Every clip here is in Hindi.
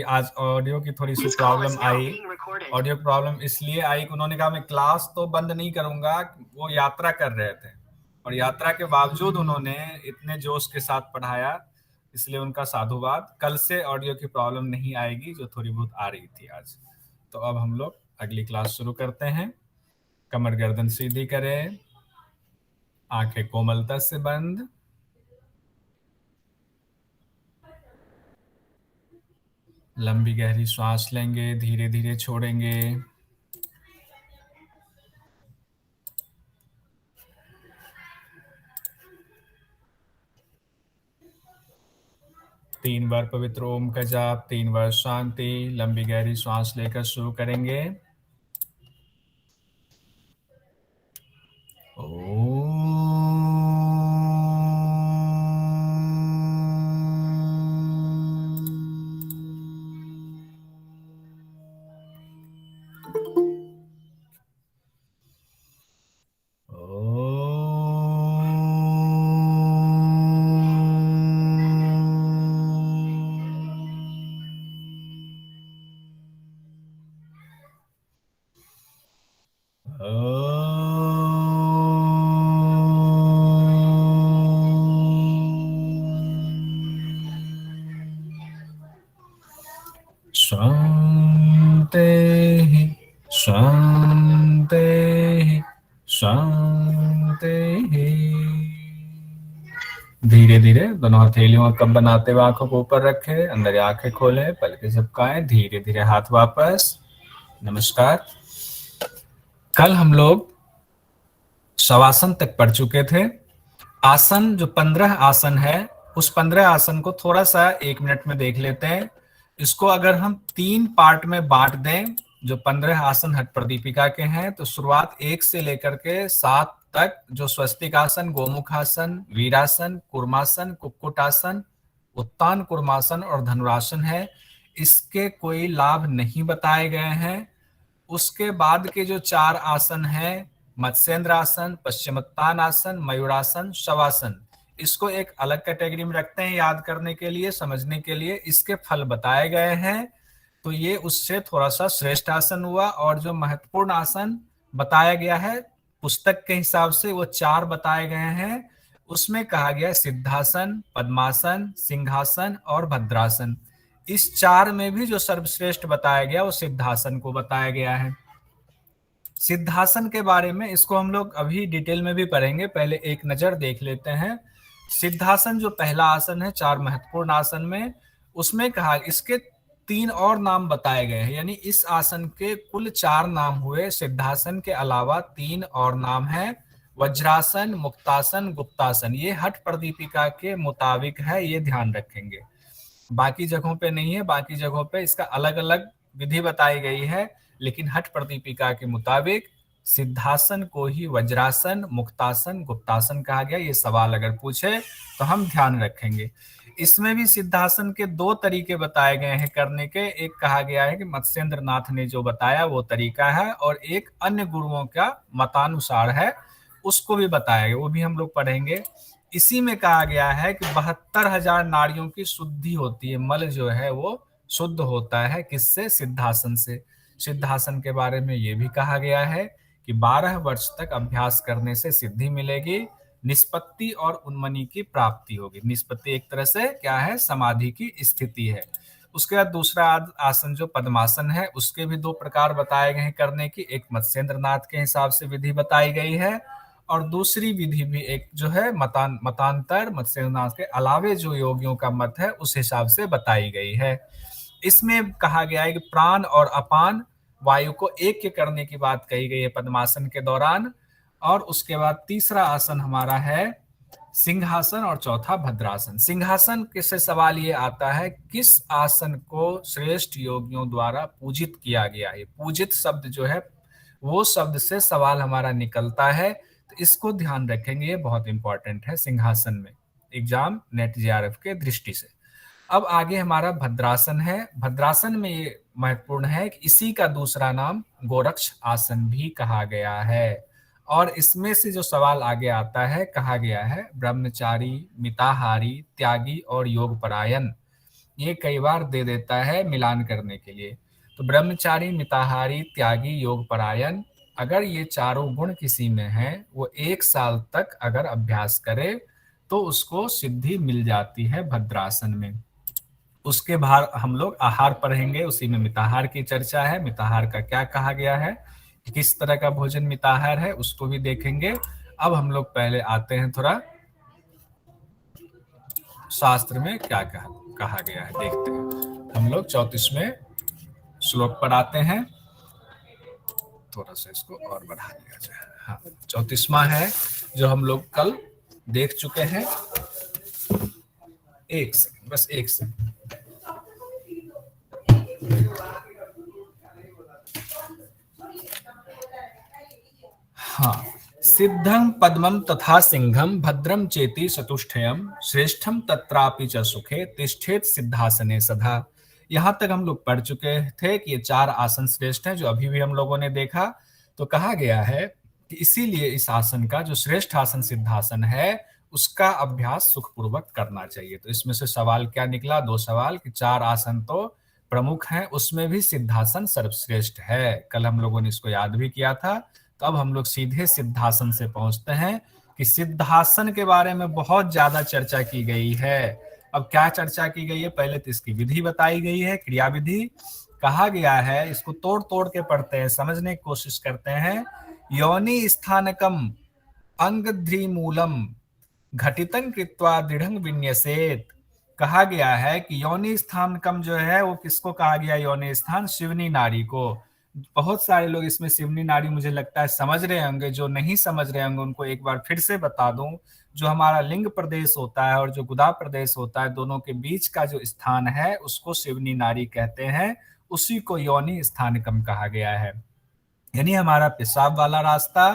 आज ऑडियो की थोड़ी सी प्रॉब्लम आई। ऑडियो प्रॉब्लम इसलिए आई कि उन्होंने कहा मैं क्लास तो बंद नहीं करूंगा, वो यात्रा कर रहे थे और यात्रा के बावजूद उन्होंने इतने जोश के साथ पढ़ाया, इसलिए उनका साधुवाद। कल से ऑडियो की प्रॉब्लम नहीं आएगी जो थोड़ी बहुत आ रही थी आज। तो अब हम लोग अगली क्लास शुरू करते हैं। कमर गर्दन सीधी करें, आंखें कोमलता से बंद, लंबी गहरी श्वास लेंगे, धीरे धीरे छोड़ेंगे। तीन बार पवित्र ओम का जाप, 3 बार शांति। लंबी गहरी श्वास लेकर शुरू करेंगे। शांति शांति शांति। धीरे धीरे दोनों हथेलियों का कप बनाते हुए आंखों को ऊपर रखें, अंदर आंखें खोलें, पलकें झपकाएं, धीरे धीरे हाथ वापस। नमस्कार। कल हम लोग शवासन तक पढ़ चुके थे। आसन जो 15 आसन है, उस 15 आसन को थोड़ा सा 1 मिनट में देख लेते हैं। इसको अगर हम 3 पार्ट में बांट दें, जो 15 आसन हठ प्रदीपिका के हैं, तो शुरुआत 1 से लेकर के 7 तक जो स्वस्तिक आसन, गोमुख आसन, वीरासन, कुर्मासन, कुक्कुटासन, उत्तान कुर्मासन और धनुरासन है, इसके कोई लाभ नहीं बताए गए हैं। उसके बाद के जो 4 आसन हैं, मत्स्येंद्र आसन, पश्चिमोत्तान आसन, मयूरासन, शवासन, इसको एक अलग कैटेगरी में रखते हैं याद करने के लिए, समझने के लिए। इसके फल बताए गए हैं, तो ये उससे थोड़ा सा श्रेष्ठ आसन हुआ। और जो महत्वपूर्ण आसन बताया गया है पुस्तक के हिसाब से, वो 4 बताए गए हैं। उसमें कहा गया सिद्धासन, पद्मासन, सिंहासन और भद्रासन। इस 4 में भी जो सर्वश्रेष्ठ बताया गया वो सिद्धासन को बताया गया है। सिद्धासन के बारे में इसको हम लोग अभी डिटेल में भी पढ़ेंगे, पहले एक नजर देख लेते हैं। सिद्धासन जो पहला आसन है 4 महत्वपूर्ण आसन में, उसमें कहा इसके 3 और नाम बताए गए हैं, यानी इस आसन के कुल 4 नाम हुए। सिद्धासन के अलावा 3 और नाम है, वज्रासन, मुक्तासन, गुप्तासन। ये हठ प्रदीपिका के मुताबिक है, ये ध्यान रखेंगे। बाकी जगहों पे नहीं है, बाकी जगहों पे इसका अलग अलग विधि बताई गई है, लेकिन हठ प्रदीपिका के मुताबिक सिद्धासन को ही वज्रासन, मुक्तासन, गुप्तासन कहा गया। ये सवाल अगर पूछे तो हम ध्यान रखेंगे। इसमें भी सिद्धासन के 2 तरीके बताए गए हैं करने के। एक कहा गया है कि मत्स्येंद्र नाथ ने जो बताया वो तरीका है, और एक अन्य गुरुओं का मतानुसार है, उसको भी बताया गया, वो भी हम लोग पढ़ेंगे। इसी में कहा गया है कि 72,000 नाड़ियों की शुद्धि होती है, मल जो है वो शुद्ध होता है किससे? सिद्धासन से। सिद्धासन के बारे में ये भी कहा गया है कि 12 वर्ष तक अभ्यास करने से सिद्धि मिलेगी, निष्पत्ति और उन्मनी की प्राप्ति होगी। निष्पत्ति एक तरह से क्या है? समाधि की स्थिति है। उसके बाद दूसरा आसन जो पद्मासन है, उसके भी 2 प्रकार बताए गए हैं करने की। एक मत्स्येंद्र नाथ के हिसाब से विधि बताई गई है, और दूसरी विधि भी एक जो है मतांतर मत्स्येंद्र नाथ के अलावे जो योगियों का मत है उस हिसाब से बताई गई है। इसमें कहा गया है कि प्राण और अपान वायु को एक करने की बात कही गई है पद्मासन के दौरान। और उसके बाद तीसरा आसन हमारा है सिंहासन, और चौथा भद्रासन। सिंहासन से सवाल ये आता है, किस आसन को श्रेष्ठ योगियों द्वारा पूजित किया गया है? पूजित शब्द जो है वो शब्द से सवाल हमारा निकलता है, तो इसको ध्यान रखेंगे, ये बहुत इंपॉर्टेंट है सिंहासन में, एग्जाम नेट जेआरएफ के दृष्टि से। अब आगे हमारा भद्रासन है। भद्रासन में ये महत्वपूर्ण है कि इसी का दूसरा नाम गोरक्ष आसन भी कहा गया है। और इसमें से जो सवाल आगे आता है, कहा गया है ब्रह्मचारी, मिताहारी, त्यागी और योग परायण, ये कई बार दे देता है मिलान करने के लिए। तो ब्रह्मचारी, मिताहारी, त्यागी, योग परायण, अगर ये चारों गुण किसी में है, वो 1 साल तक अगर अभ्यास करे तो उसको सिद्धि मिल जाती है भद्रासन में। उसके बाद हम लोग आहार पढ़ेंगे, उसी में मिताहार की चर्चा है। मिताहार का क्या कहा गया है, किस तरह का भोजन मिताहार है, उसको भी देखेंगे। अब हम लोग पहले आते हैं थोड़ा शास्त्र में क्या कहा गया है, देखते हैं। हम लोग 34वें श्लोक पर आते हैं। थोड़ा सा इसको और बढ़ा दिया जाए। हाँ, 34वां है जो हम लोग कल देख चुके हैं। एक सेकंड, बस एक सेकंड। हाँ, सिद्धं पद्मं तथा सिंहम भद्रम चेति चतुष्टयम श्रेष्ठम तत्रापि च सुखे तिष्ठेत सिद्धासने सदा। यहां तक हम लोग पढ़ चुके थे कि ये 4 आसन श्रेष्ठ हैं, जो अभी भी हम लोगों ने देखा। तो कहा गया है कि इसीलिए इस आसन का जो श्रेष्ठ आसन सिद्धासन है, उसका अभ्यास सुखपूर्वक करना चाहिए। तो इसमें से सवाल क्या निकला, 2 सवाल, कि 4 आसन तो प्रमुख हैं, उसमें भी सिद्धासन सर्वश्रेष्ठ है। कल हम लोगों ने इसको याद भी किया था। तो अब हम लोग सीधे सिद्धासन से पहुंचते हैं कि सिद्धासन के बारे में बहुत ज्यादा चर्चा की गई है। अब क्या चर्चा की गई है, पहले तो इसकी विधि बताई गई है, क्रिया विधि। कहा गया है, इसको तोड़ तोड़ के पढ़ते हैं, समझने की कोशिश करते हैं। योनि स्थानकम अंगध्रीमूलम घटितन कृत्वा दृढ़ विन्यसेत। कहा गया है कि योनि स्थान कम जो है वो किसको कहा गया, योनि स्थान शिवनी नारी को। बहुत सारे लोग इसमें शिवनी नारी मुझे लगता है समझ रहे होंगे, जो नहीं समझ रहे होंगे उनको एक बार फिर से बता दूं। जो हमारा लिंग प्रदेश होता है और जो गुदा प्रदेश होता है, दोनों के बीच का जो स्थान है उसको शिवनी नारी कहते हैं। उसी को योनि स्थानकम कहा गया है। यानी हमारा पेशाब वाला रास्ता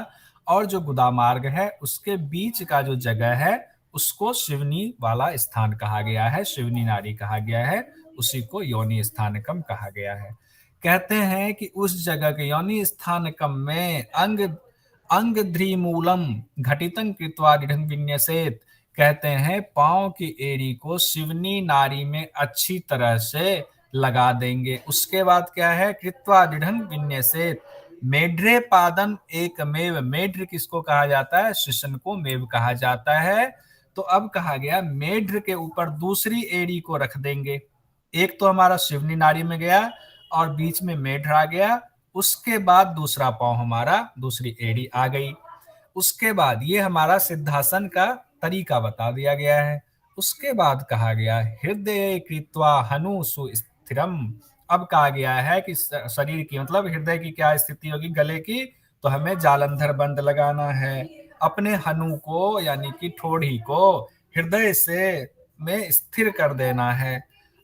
और जो गुदा मार्ग है उसके बीच का जो जगह है उसको शिवनी वाला स्थान कहा गया है, शिवनी नारी कहा गया है। उसी को योनि स्थानकम कहा गया है। कहते हैं कि उस जगह के योनि स्थानकम में अंग अंग ध्रीमूलम घटितन कृत्वा दृढ़ विन्यसेत। कहते हैं पांव की एड़ी को शिवनी नारी में अच्छी तरह से लगा देंगे। उसके बाद क्या है, कृत्वा दृढ़ विन्यसेत मेढ्रे पादम एक मेव। मेढ्र किसको कहा जाता है, शिशन को मेव कहा जाता है। तो अब कहा गया मेढ्र के ऊपर दूसरी एड़ी को रख देंगे। एक तो हमारा शिवनी नारी में गया और बीच में मेढ्र आ गया। उसके बाद दूसरा पांव हमारा दूसरी एड़ी आ गई। उसके बाद ये हमारा सिद्धासन का तरीका बता दिया गया है। उसके बाद कहा गया हृदय कृत्वा हनु सुस्थिरम। अब कहा गया है कि शरीर की मतलब हृदय की क्या स्थिति होगी, गले की, तो हमें जालंधर बंद लगाना है। अपने हनु को यानी कि ठोड़ी को हृदय से में स्थिर कर देना है।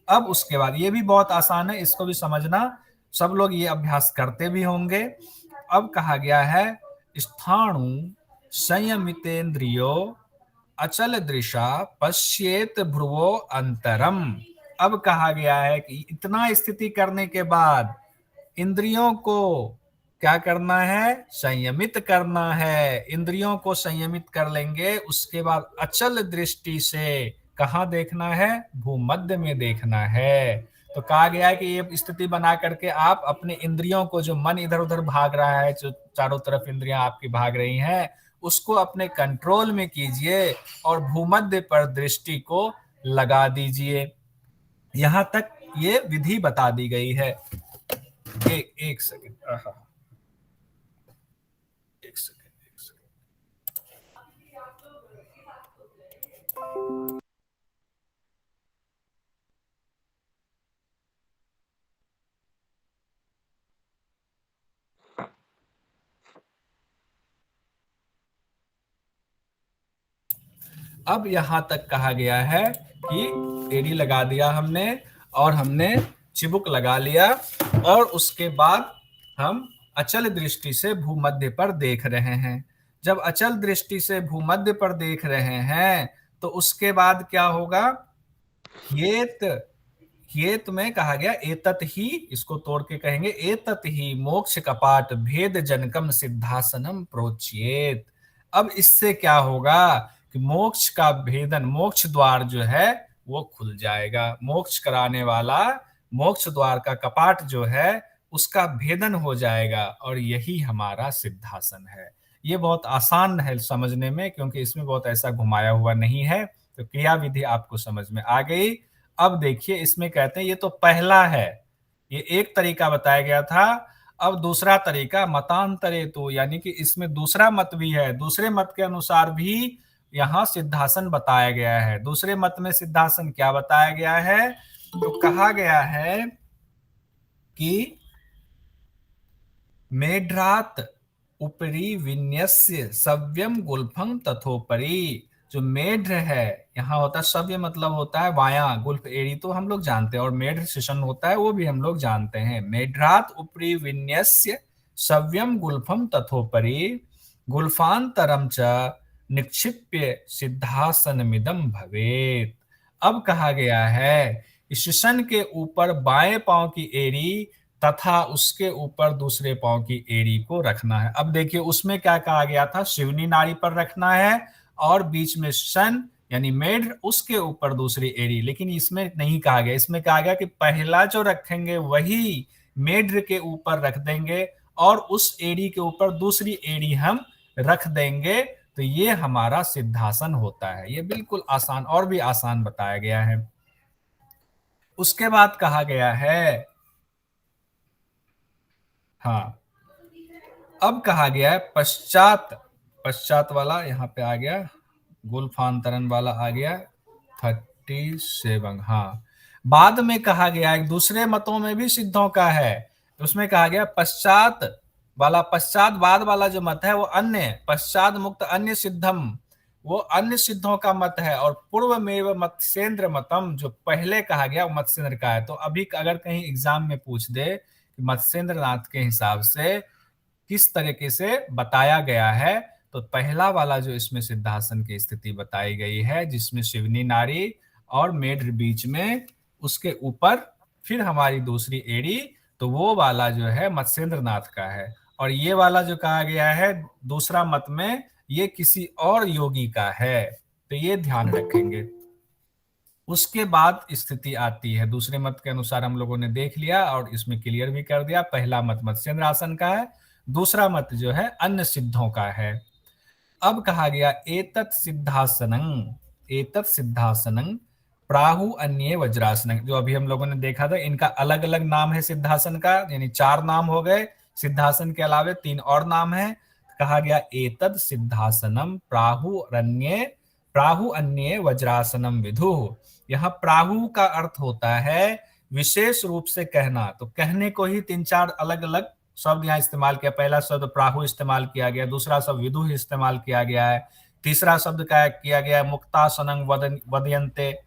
अब उसके बाद ये भी बहुत आसान है, इसको भी समझना, सब लोग ये अभ्यास करते भी होंगे। अब कहा गया है स्थाणु संयमितेन्द्रियो अचल दृशा पश्येत भ्रुवो अंतरम। अब कहा गया है कि इतना स्थिति करने के बाद इंद्रियों को क्या करना है, संयमित करना है। इंद्रियों को संयमित कर लेंगे, उसके बाद अचल दृष्टि से कहाँ देखना है, भूमध्य में देखना है। तो कहा गया है कि ये स्थिति बना करके आप अपने इंद्रियों को, जो मन इधर उधर भाग रहा है, जो चारों तरफ इंद्रियां आपकी भाग रही हैं, उसको अपने कंट्रोल में कीजिए और भूमध्य पर दृष्टि को लगा दीजिए। यहां तक ये विधि बता दी गई है। एक सेकंड, एक सेकंड। अब यहां तक कहा गया है कि एड़ी लगा दिया हमने और हमने चिबुक लगा लिया और उसके बाद हम अचल दृष्टि से भूमध्य पर देख रहे हैं। जब अचल दृष्टि से भूमध्य पर देख रहे हैं तो उसके बाद क्या होगा, येत येत में कहा गया एतत ही, इसको तोड़ के कहेंगे एतत ही मोक्ष कपाट भेद जनकम सिद्धासनम प्रोच्येत। अब इससे क्या होगा कि मोक्ष का भेदन, मोक्ष द्वार जो है वो खुल जाएगा। मोक्ष कराने वाला मोक्ष द्वार का कपाट जो है उसका भेदन हो जाएगा, और यही हमारा सिद्धासन है। ये बहुत आसान है समझने में, क्योंकि इसमें बहुत ऐसा घुमाया हुआ नहीं है। तो क्रिया विधि आपको समझ में आ गई। अब देखिए, इसमें कहते हैं ये तो पहला है, ये एक तरीका बताया गया था। अब दूसरा तरीका मतांतरे, तो यानी कि इसमें दूसरा मत भी है। दूसरे मत के अनुसार भी यहाँ सिद्धासन बताया गया है। दूसरे मत में सिद्धासन क्या बताया गया है? तो कहा गया है कि मेढ्रात उपरी विन्यस्य सव्यम गुल्फं तथोपरि। जो मेढ्र है, यहाँ होता है सव्य, मतलब होता है बायां, गुल्फ एड़ी तो हम लोग जानते हैं, और मेढ्र शिशन होता है वो भी हम लोग जानते हैं। मेढ्रात उपरी विन्यस्य सव्यम गुल्फम तथोपरि गुल्फांतरम च निक्षिप्य सिद्धासनमिदं भवेत। अब कहा गया है शिशन के ऊपर बाएं पांव की एड़ी तथा उसके ऊपर दूसरे पांव की एड़ी को रखना है। अब देखिए, उसमें क्या कहा गया था? शिवनी नाड़ी पर रखना है, और बीच में शन यानी मेढ्र, उसके ऊपर दूसरी एड़ी। लेकिन इसमें नहीं कहा गया, इसमें कहा गया कि पहला जो रखेंगे वही मेढ्र के ऊपर रख देंगे, और उस एड़ी के ऊपर दूसरी एड़ी हम रख देंगे। तो ये हमारा सिद्धासन होता है। ये बिल्कुल आसान, और भी आसान बताया गया है। उसके बाद कहा गया है, हाँ, अब कहा गया है पश्चात, पश्चात वाला यहाँ पे आ गया, गुल्फांतरन वाला आ गया 37। हाँ, बाद में कहा गया है, दूसरे मतों में भी सिद्धों का है, उसमें कहा गया पश्चात वाला, पश्चात बाद वाला जो मत है वो अन्य, पश्चात मुक्त अन्य सिद्धम, वो अन्य सिद्धों का मत है। और पूर्व में मत्स्येंद्र मतम, जो पहले कहा गया वो मत्स्येंद्र का है। तो अभी अगर कहीं एग्जाम में पूछ दे कि मत्स्येंद्र नाथ के हिसाब से किस तरीके से बताया गया है, तो पहला वाला जो इसमें सिद्धासन की स्थिति बताई गई है, जिसमें शिवनी नाड़ी और मेढ्र बीच में, उसके ऊपर फिर हमारी दूसरी एड़ी, तो वो वाला जो है मत्स्येंद्र नाथ का है। और ये वाला जो कहा गया है दूसरा मत में, ये किसी और योगी का है। तो ये ध्यान रखेंगे। उसके बाद स्थिति आती है, दूसरे मत के अनुसार हम लोगों ने देख लिया और इसमें क्लियर भी कर दिया, पहला मत मत्स्येंद्र आसन का है, दूसरा मत जो है अन्य सिद्धों का है। अब कहा गया एतत् सिद्धासनं प्राहु अन्ये वज्रासन, जो अभी हम लोगों ने देखा था, इनका अलग अलग नाम है सिद्धासन का, यानी 4 नाम हो गए। सिद्धासन के अलावे 3 और नाम है। कहा गया एतत् सिद्धासनम प्राहु अन्ये वज्रासनम विधु। यहाँ प्राहु का अर्थ होता है विशेष रूप से कहना। तो कहने को ही 3-4 अलग अलग शब्द यहाँ इस्तेमाल किया। पहला शब्द प्राहु इस्तेमाल किया गया, दूसरा शब्द विदु इस्तेमाल किया गया है, तीसरा शब्द का किया गया मुक्तासनं वदयन्ते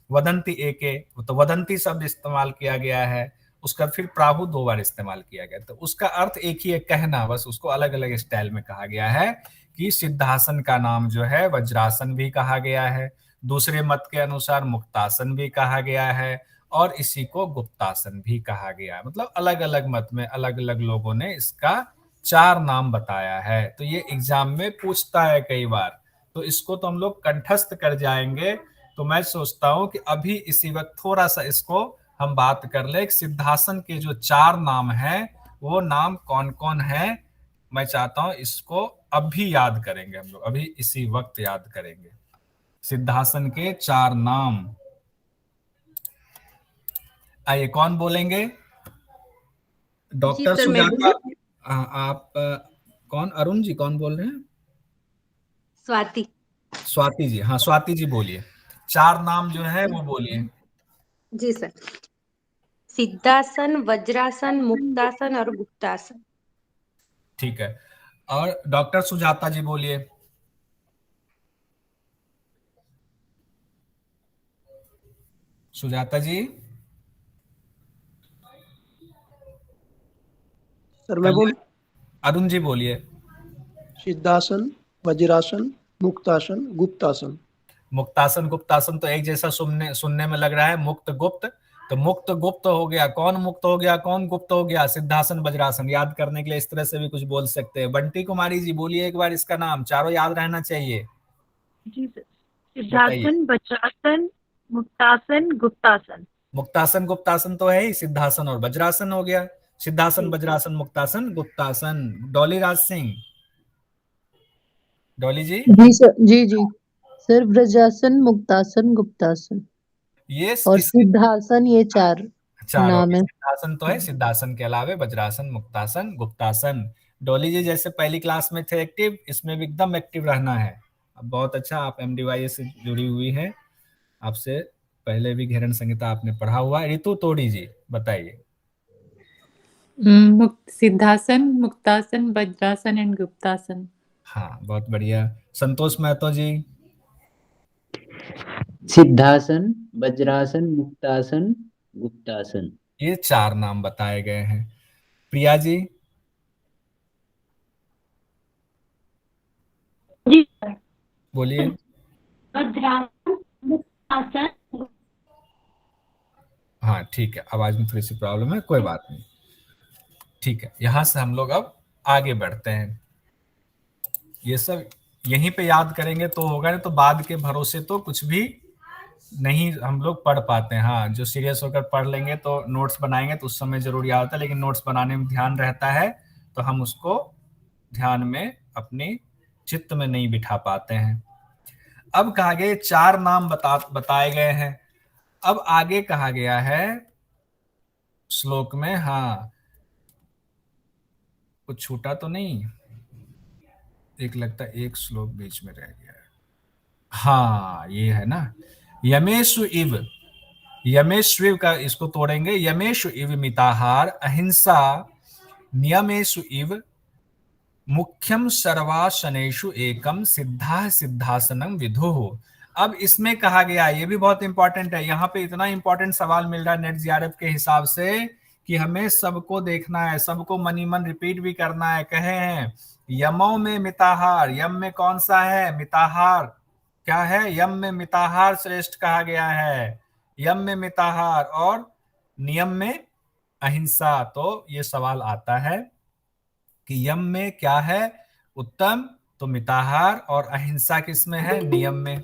वदंती एके, तो वदंती शब्द इस्तेमाल किया गया है। उसका फिर प्राहु 2 बार इस्तेमाल किया गया। तो उसका अर्थ एक ही है, कहना, बस उसको अलग अलग स्टाइल में कहा गया है। कि सिद्धासन का नाम जो है वज्रासन भी कहा गया है, दूसरे मत के अनुसार मुक्तासन भी कहा गया है, और इसी को गुप्तासन भी कहा गया। मतलब अलग अलग मत में अलग अलग लोगों ने इसका 4 नाम बताया है। तो ये एग्जाम में पूछता है कई बार, तो इसको तो हम लोग कंठस्थ कर जाएंगे। तो मैं सोचता हूं कि अभी इसी वक्त थोड़ा सा इसको हम बात कर ले। सिद्धासन के जो 4 नाम हैं वो नाम कौन कौन है, मैं चाहता हूं इसको अभी याद करेंगे हम लोग, अभी इसी वक्त याद करेंगे सिद्धासन के 4 नाम। आइए, कौन बोलेंगे? जी डॉक्टर सर, मैं सुजाता। बोलूं? आप कौन? अरुण जी कौन बोल रहे हैं? स्वाति। स्वाति जी, हाँ स्वाति जी बोलिए। 4 नाम जो है वो बोलिए। जी सर, सिद्धासन, वज्रासन, मुक्तासन और गुप्तासन। ठीक है, और डॉक्टर सुजाता जी बोलिए। सुजाता जी। सर मैं बोल। कल्याण। अरुण जी बोलिए। सिद्धासन, वज्रासन, मुक्तासन, गुप्तासन। मुक्तासन गुप्तासन तो एक जैसा सुनने सुनने में लग रहा है, मुक्त गुप्त। तो मुक्त गुप्त हो गया, कौन मुक्त हो गया, कौन गुप्त हो गया? सिद्धासन वज्रासन। याद करने के लिए इस तरह से भी कुछ बोल सकते हैं। बंटी कुमारी जी बोलिए एक बार इसका नाम, चारों याद रहना चाहिए। जी सर, बताइए। सिद्धासन, वज्रासन, मुक्तासन गुप्तासन। मुक्तासन गुप्तासन तो है ही, सिद्धासन और वज्रासन हो गया। सिद्धासन, वज्रासन, मुक्तासन, गुप्तासन। डॉली राज सिंह, डॉली जी। जी सर, जी सर, वज्रासन, मुक्तासन, गुप्तासन ये और किस सिद्धासन, ये चार चारों नाम है। सिद्धासन तो है, सिद्धासन के अलावे वज्रासन, मुक्तासन, गुप्तासन। डॉली जी जैसे पहली क्लास में थे एक्टिव, इसमें भी एकदम एक्टिव रहना है। अब बहुत अच्छा, आप MDYA से जुड़ी हुई है, आपसे पहले भी घेरन संहिता आपने पढ़ा हुआ है। ऋतु तोड़ी जी बताइए। सिद्धासन, मुक्तासन, वज्रासन एंड गुप्तासन। हाँ, बहुत बढ़िया। संतोष महतो जी। सिद्धासन, वज्रासन, मुक्तासन, गुप्तासन। ये चार नाम बताए गए हैं। प्रिया जी। जी सर। बोलिए। वज्रासन, मुक्तासन। हाँ ठीक है, आवाज में थोड़ी सी प्रॉब्लम है, कोई बात नहीं। ठीक है, यहां से हम लोग अब आगे बढ़ते हैं। ये सब यहीं पे याद करेंगे तो होगा, नहीं तो बाद के भरोसे तो कुछ भी नहीं हम लोग पढ़ पाते हैं। हाँ, जो सीरियस होकर पढ़ लेंगे तो नोट्स बनाएंगे तो उस समय जरूर याद आता है, लेकिन नोट्स बनाने में ध्यान रहता है तो हम उसको ध्यान में अपने चित्त में नहीं बिठा पाते हैं। अब कहा गया चार नाम बताए गए हैं। अब आगे कहा गया है श्लोक में, हाँ कुछ छूटा तो नहीं, एक लगता है एक श्लोक बीच में रह गया है। हाँ ये है ना, यमेशु इव, यमेश्व का इसको तोड़ेंगे, यमेशु इव मिताहार अहिंसा नियमेशु इव मुख्यम सर्वासनेषु एकम सिद्धा सिद्धासनम विदुः। अब इसमें कहा गया, ये भी बहुत इंपॉर्टेंट है, यहाँ पे इतना इंपॉर्टेंट सवाल मिल रहा है नेट जीआरएफ के हिसाब से कि हमें सबको देखना है, सबको मनी मन रिपीट भी करना है। कहे हैं यमों में मिताहार, यम में कौन सा है मिताहार, क्या है यम में मिताहार श्रेष्ठ कहा गया है, यम में मिताहार और नियम में अहिंसा। तो ये सवाल आता है कि यम में क्या है उत्तम, तो मिताहार, और अहिंसा किसमें है नियम में।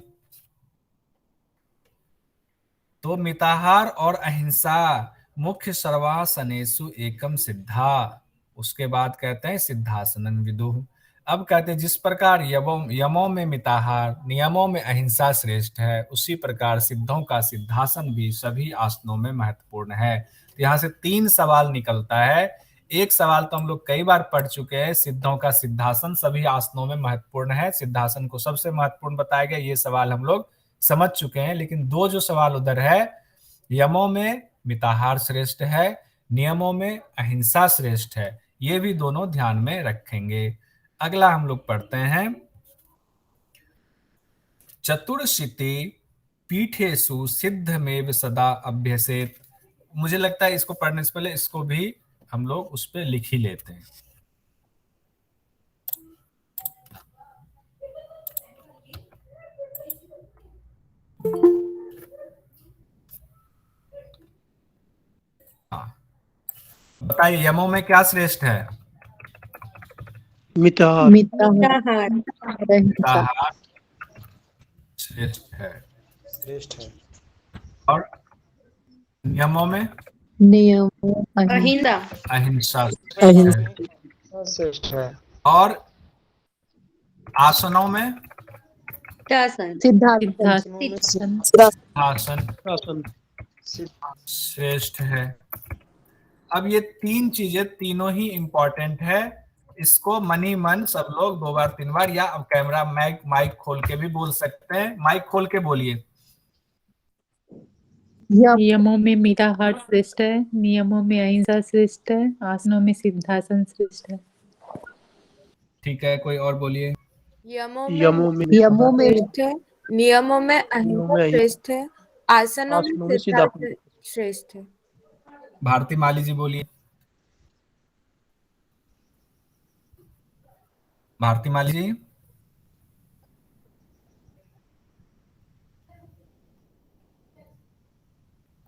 तो मिताहार और अहिंसा मुख्य सर्वासनेषु एकम सिद्धा, उसके बाद कहते हैं सिद्धासनं विदुः। अब कहते हैं जिस प्रकार यमों में मिताहार नियमों में अहिंसा श्रेष्ठ है, उसी प्रकार सिद्धों का सिद्धासन भी सभी आसनों में महत्वपूर्ण है। तो यहाँ से तीन सवाल निकलता है। एक सवाल तो हम लोग कई बार पढ़ चुके हैं, सिद्धों का सिद्धासन सभी आसनों में महत्वपूर्ण है, सिद्धासन को सबसे महत्वपूर्ण बताया गया, ये सवाल हम लोग समझ चुके हैं। लेकिन दो जो सवाल उधर है, यमों में मिताहार श्रेष्ठ है, नियमों में अहिंसा श्रेष्ठ है, ये भी दोनों ध्यान में रखेंगे। अगला हम लोग पढ़ते हैं, चतुर्शीति पीठेषु सिद्धमेव सदा अभ्यसेत। मुझे लगता है इसको पढ़ने से पहले इसको भी हम लोग उस पर लिख ही लेते हैं। हाँ बताइए, यमों में क्या श्रेष्ठ है? मिताहार। मिताहार। मिताहार श्रेष्ठ है। और नियमों में नियम अहिंसा। अहिंसा श्रेष्ठ है। और आसनों में सिद्धासन। सिद्धासन। आसन श्रेष्ठ है। अब ये तीन चीजें तीनों ही इंपॉर्टेंट है, इसको मनी मन सब लोग दो बार तीन बार, या अब कैमरा माइक खोल के भी बोल सकते हैं, माइक खोल के बोलिए। यमों में मिताहार श्रेष्ठ है, नियमों में अहिंसा श्रेष्ठ है, आसनों में सिद्धासन श्रेष्ठ है। ठीक है, कोई और बोलिए। यमों में श्रेष्ठ है, नियमों में अहिंसा श्रेष्ठ है, आसनों में सिद्धासन श्रेष्ठ है। भारती माली जी बोलिए। भारती माली जी।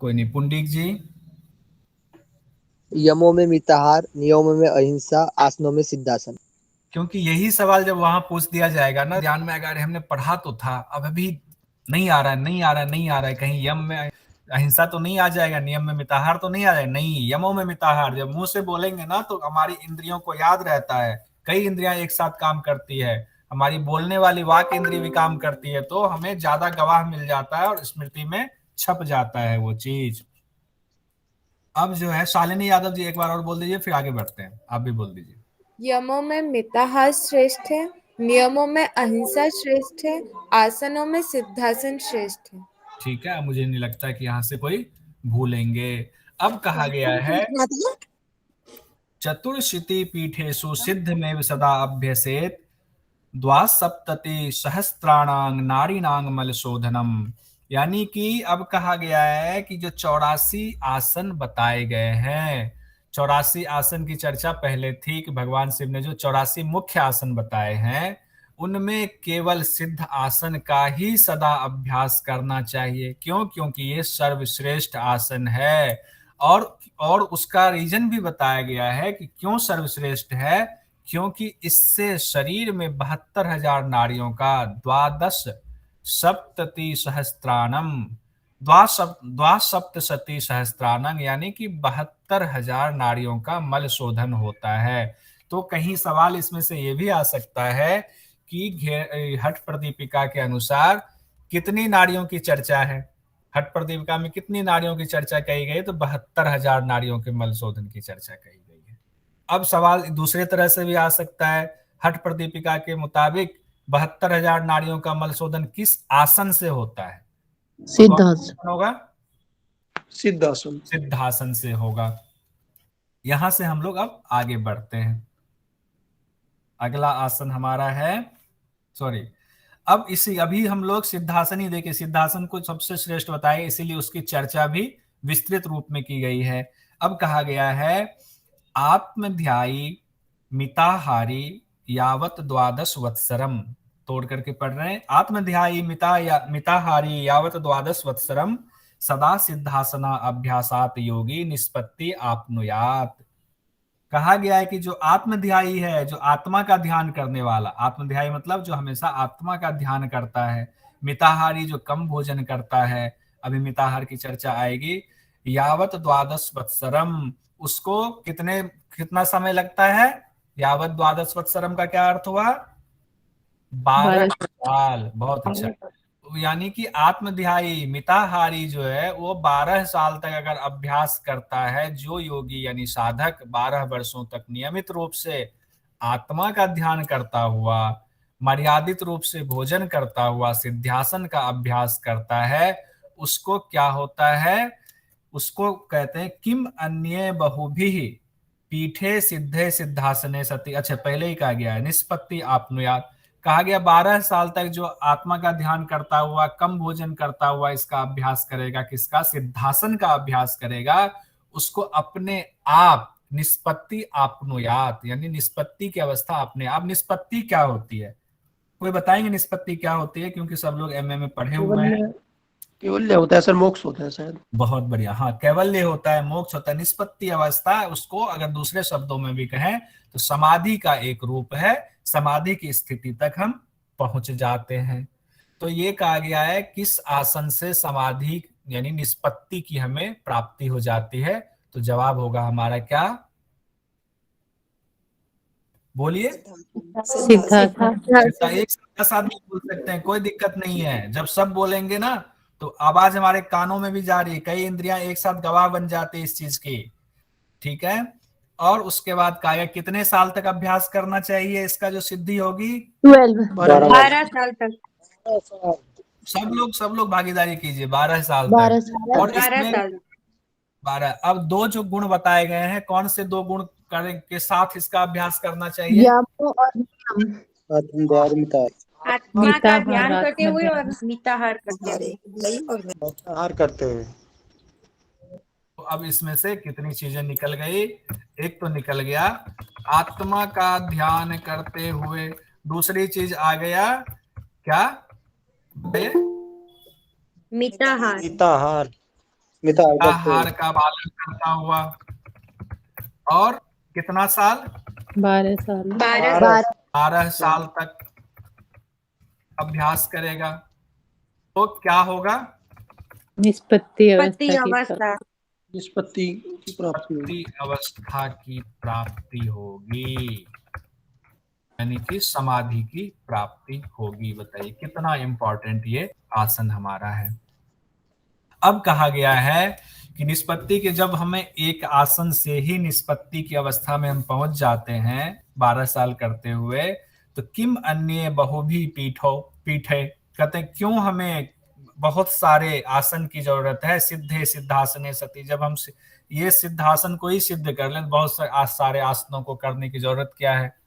कोई नहीं। पुंडीक जी। यमों में मिताहार, नियमों में अहिंसा, आसनों में सिद्धासन। क्योंकि यही सवाल जब वहां पूछ दिया जाएगा ना, ध्यान में अगर हमने पढ़ा तो था, अब अभी नहीं आ रहा है, नहीं आ रहा है, नहीं आ रहा है, कहीं यम में अहिंसा तो नहीं आ जाएगा, नियम में मिताहार तो नहीं आ जाएगा, नहीं, यमों में मिताहार। जब मुंह से बोलेंगे ना तो हमारी इंद्रियों को याद रहता है, कई इंद्रियां एक साथ काम करती है, हमारी बोलने वाली वाक इंद्रिय भी काम करती है, तो हमें ज्यादा गवाह मिल जाता है और स्मृति में छप जाता है वो चीज। अब जो है शालिनी यादव जी एक बार और बोल दीजिए, फिर आगे बढ़ते हैं, आप भी बोल दीजिए। यमों में मिताहार श्रेष्ठ है, नियमों में अहिंसा श्रेष्ठ है, आसनों में सिद्धासन श्रेष्ठ है। ठीक है, मुझे नहीं लगता कि यहाँ से कोई भूलेंगे। अब कहा गया है चतुर्शिति पीठेषु सिद्ध में सदा अभ्यसेत द्वासप्तति सहस्त्राणांग नारीणांग मल शोधनम। यानी कि अब कहा गया है कि जो 84 आसन बताए गए हैं, 84 आसन की चर्चा पहले थी कि भगवान शिव ने जो 84 मुख्य आसन बताए हैं उनमें केवल सिद्ध आसन का ही सदा अभ्यास करना चाहिए। क्यों? क्योंकि ये सर्वश्रेष्ठ आसन है। और उसका रीजन भी बताया गया है कि क्यों सर्वश्रेष्ठ है, क्योंकि इससे शरीर में 72,000 नारियों का 12 सप्तति सहस्त्रानम द्वासप्तशती सहस्त्रानम यानी कि 72,000 नारियों का मल शोधन होता है। तो कहीं सवाल इसमें से ये भी आ सकता है कि हठ प्रदीपिका के अनुसार कितनी नारियों की चर्चा है, हठ प्रदीपिका में कितनी नारियों की चर्चा कही गई, तो 72,000 नारियों के मल शोधन की चर्चा कही गई है। अब सवाल दूसरे तरह से भी आ सकता है, हठ प्रदीपिका के मुताबिक 72,000 नारियों का मल शोधन किस आसन से होता है? सिद्धासन होगा, सिद्धासन, सिद्धासन से होगा। यहां से हम लोग अब आगे बढ़ते हैं। अगला आसन हमारा है, सॉरी, अब इसी अभी हम लोग सिद्धासन ही देखे, सिद्धासन को सबसे श्रेष्ठ बताए, इसीलिए उसकी चर्चा भी विस्तृत रूप में की गई है। अब कहा गया है आत्मध्यायी मिताहारी यावत 12 वत्सरम, तोड़ करके पढ़ रहे हैं, आत्मध्यायी मिताहारी यावत 12 वत्सरम सदा सिद्धासना अभ्यासात योगी निष्पत्ति आपनुयात। कहा गया है कि जो आत्मध्यायी है, जो आत्मा का ध्यान करने वाला, आत्मध्यायी मतलब जो हमेशा आत्मा का ध्यान करता है, मिताहारी जो कम भोजन करता है, अभी मिताहार की चर्चा आएगी, यावत 12 वत्सरम, उसको कितना समय लगता है? यावत 12 वत्सरम का क्या अर्थ हुआ? 12 साल। बहुत अच्छा। यानी कि आत्मध्यायी मिताहारी जो है वो 12 साल तक अगर अभ्यास करता है, जो योगी यानी साधक 12 वर्षों तक नियमित रूप से आत्मा का ध्यान करता हुआ, मर्यादित रूप से भोजन करता हुआ सिद्धासन का अभ्यास करता है, उसको क्या होता है? उसको कहते हैं किम अन्य बहुभिः पीठे सिद्धे सिद्धासने सति। अच्छा, पहले ही कहा गया है निष्पत्ति आपनुयात, कहा गया 12 साल तक जो आत्मा का ध्यान करता हुआ, कम भोजन करता हुआ इसका अभ्यास करेगा, किसका? सिद्धासन का अभ्यास करेगा, उसको अपने आप निष्पत्ति आपनुयात, यानी निष्पत्ति की अवस्था अपने आप। निष्पत्ति क्या होती है? कोई बताएंगे निष्पत्ति क्या होती है? क्योंकि सब लोग एमए में पढ़े हुए हैं। केवल्य होता है सर, मोक्ष होता है शायद। बहुत बढ़िया, हाँ, कैवल्य होता है, मोक्ष होता है। निष्पत्ति अवस्था, उसको अगर दूसरे शब्दों में भी कहें तो समाधि का एक रूप है, समाधि की स्थिति तक हम पहुंच जाते हैं। तो ये कहा गया है किस आसन से समाधि यानी निष्पत्ति की हमें प्राप्ति हो जाती है, तो जवाब होगा हमारा क्या? बोलिए। सिद्धासन एक साथ भी बोल सकते हैं, कोई दिक्कत नहीं है। जब सब बोलेंगे ना तो आवाज हमारे कानों में भी जा रही है, कई इंद्रियां एक साथ गवाह बन जाती है इस चीज की, ठीक है। और उसके बाद कहा कितने साल तक अभ्यास करना चाहिए इसका जो सिद्धि होगी? 12 साल तक। सब लोग भागीदारी कीजिए, 12 साल 12 तक। साल और 12 इसमें साल 12। अब 2 जो गुण बताए गए हैं, कौन से 2 गुण के साथ इसका अभ्यास करना चाहिए? यामो और नियम। आत्मा का मिताहार, ध्यान करते हुए और आत्मध्यान। मिताहार करते हुए। तो अब इसमें से कितनी चीजें निकल गई? एक तो निकल गया आत्मा का ध्यान करते हुए, दूसरी चीज आ गया क्या? मिताहार मिताहार का पालन करता हुआ। और कितना साल? 12 साल। 12 12 साल तक अभ्यास करेगा। तो क्या होगा? निष्पत्ति पति अवस्था की अवस्था। निष्पत्ति की प्राप्ति होगी। पति अवस्था की प्राप्ति होगी, यानी कि समाधि की प्राप्ति होगी। बताइए कितना इंपॉर्टेंट ये आसन हमारा है। अब कहा गया है कि निष्पत्ति के जब हमें एक आसन से ही निष्पत्ति की अवस्था में हम पहुंच जाते हैं 12 साल करते हुए, तो किम अन्य बहुभी पीठे, कहते हैं क्यों हमें बहुत सारे आसन की जरूरत है। सिद्धे सिद्धासने सती, जब हम ये सिद्धासन को ही सिद्ध कर लें, बहुत सारे आसनों को करने की जरूरत क्या है?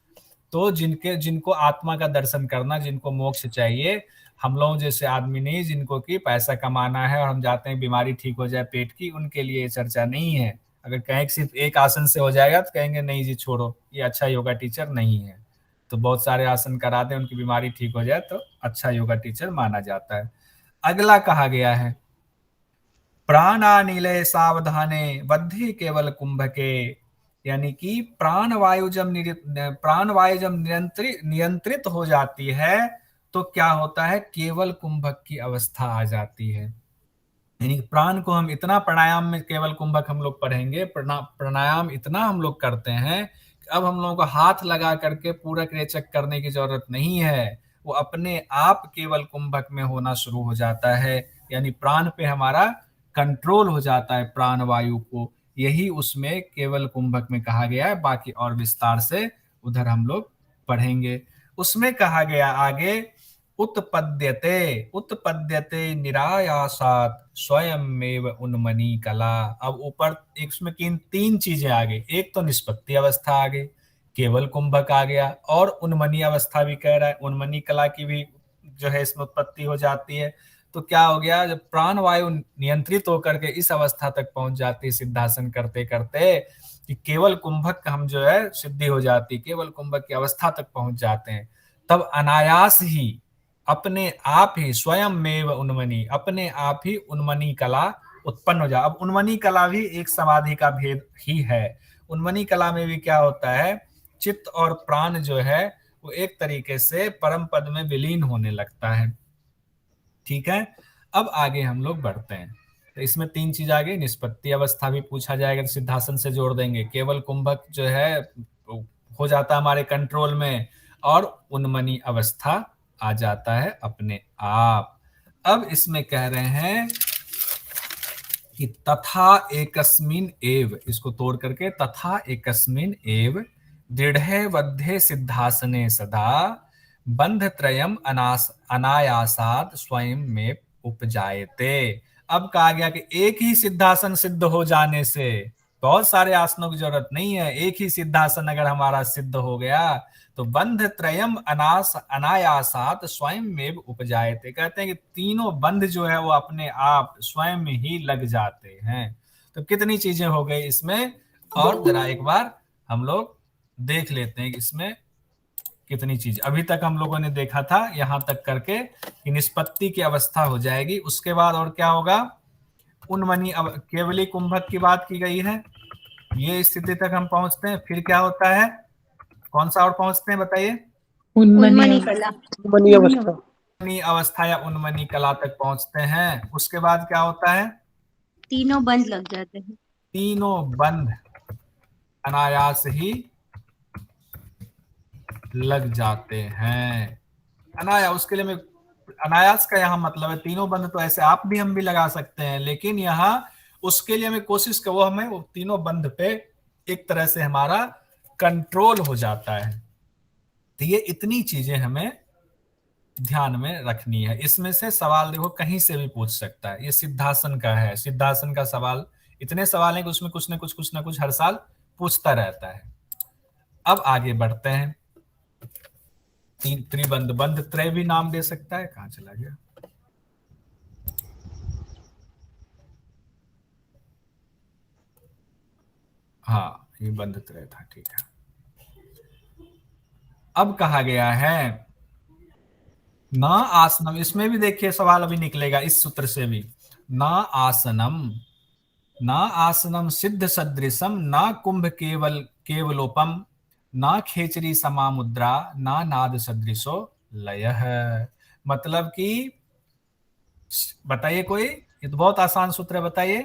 तो जिनको आत्मा का दर्शन करना, जिनको मोक्ष चाहिए, हम लोग जैसे आदमी नहीं, जिनको कि पैसा कमाना है और हम जाते हैं बीमारी ठीक हो जाए पेट की, उनके लिए ये चर्चा नहीं है। अगर कहें कि सिर्फ एक आसन से हो जाएगा तो कहेंगे नहीं जी छोड़ो, ये अच्छा योगा टीचर नहीं है। तो बहुत सारे आसन करा दें, उनकी बीमारी ठीक हो जाए तो अच्छा योगा टीचर माना जाता है। अगला कहा गया है प्राणानिलय सावधाने बद्धे केवल कुंभके, यानी कि प्राणवायु जब नियंत्रित हो जाती है तो क्या होता है? केवल कुंभक की अवस्था आ जाती है। यानी प्राण को हम इतना प्राणायाम में, केवल कुंभक हम लोग पढ़ेंगे, प्राणायाम इतना हम लोग करते हैं कि अब हम लोगों को हाथ लगा करके पूरक रेचक करने की जरूरत नहीं है, वो अपने आप केवल कुंभक में होना शुरू हो जाता है। यानी प्राण पे हमारा कंट्रोल हो जाता है, प्राण वायु को। यही उसमें केवल कुंभक में कहा गया है। बाकी और विस्तार से उधर हम लोग पढ़ेंगे। उसमें कहा गया आगे उत्पद्यते निरायासात स्वयमेव उन्मनी कला। अब ऊपर इसमें तीन चीजें आ गई। एक तो निष्पत्ति अवस्था आ गई, केवल कुंभक आ गया, और उन्मनी अवस्था भी कह रहा है, उन्मनी कला की भी जो है इसमें उत्पत्ति हो जाती है। तो क्या हो गया? जब प्राण वायु नियंत्रित होकर के इस अवस्था तक पहुंच जाती है सिद्धासन करते करते, कि केवल कुंभक हम जो है सिद्धि हो जाती, केवल कुंभक की अवस्था तक पहुंच जाते हैं, तब अनायास ही अपने आप ही स्वयं में उन्मनी, अपने आप ही उन्मनी कला उत्पन्न हो जाए। अब उन्मनी कला भी एक समाधि का भेद ही है। उन्मनी कला में भी क्या होता है? चित्त और प्राण जो है वो एक तरीके से परम पद में विलीन होने लगता है। ठीक है, अब आगे हम लोग बढ़ते हैं। तो इसमें तीन चीज आ गई। निष्पत्ति अवस्था भी पूछा जाएगा तो सिद्धासन से जोड़ देंगे। केवल कुंभक जो है हो जाता हमारे कंट्रोल में, और उन्मनी अवस्था आ जाता है अपने आप। अब इसमें कह रहे हैं कि तथा एकस्मिन एव, इसको तोड़ करके तथा एकस्मिन एव दृढ़े वद्धे सिद्धासने सदा बंध त्रयम अनायासात स्वयं में उपजायते। अब कहा गया कि एक ही सिद्धासन सिद्ध हो जाने से बहुत सारे आसनों की जरूरत नहीं है। एक ही सिद्धासन अगर हमारा सिद्ध हो गया तो बंध त्रयम अनायासात स्वयं में उपजायते। कहते हैं कि तीनों बंध जो है वो अपने आप स्वयं में ही लग जाते हैं। तो कितनी चीजें हो गई इसमें, और जरा एक बार हम लोग देख लेते हैं कि इसमें कितनी चीज। अभी तक हम लोगों ने देखा था यहां तक करके कि निष्पत्ति की अवस्था हो जाएगी, उसके बाद और क्या होगा? उन्मनी केवली कुंभक की बात की गई है, ये स्थिति तक हम पहुंचते हैं। फिर क्या होता है? कौन सा और पहुंचते हैं बताइए? उन्मनी कला। उन्मनी अवस्था। उन्मनी अवस्था या उन्मनी कला तक पहुंचते हैं। उसके बाद क्या होता है? तीनों बंद लग जाते हैं। तीनों बंध अनायास ही लग जाते हैं। अनायास, उसके लिए मैं अनायास का यहाँ मतलब है तीनों बंध तो ऐसे आप भी हम भी लगा सकते हैं, लेकिन यहाँ उसके लिए हमें कोशिश कर, वो हमें वो तीनों बंध पे एक तरह से हमारा कंट्रोल हो जाता है। तो ये इतनी चीजें हमें ध्यान में रखनी है। इसमें से सवाल देखो कहीं से भी पूछ सकता है। ये सिद्धासन का है, सिद्धासन का सवाल, इतने सवाल हैं कि उसमें कुछ ना कुछ हर साल पूछता रहता है। अब आगे बढ़ते हैं। त्रिबंध, बंध त्रय भी नाम दे सकता है। कहां चला गया? हाँ, ये बंध त्रय था, ठीक है। अब कहा गया है ना आसनम, इसमें भी देखिए सवाल अभी निकलेगा इस सूत्र से भी। ना आसनम सिद्ध सदृशम ना कुंभ केवलोपम ना खेचरी समा मुद्रा ना नाद सदृशो लय। मतलब कि बताइए कोई, ये तो बहुत आसान सूत्र है, बताइए।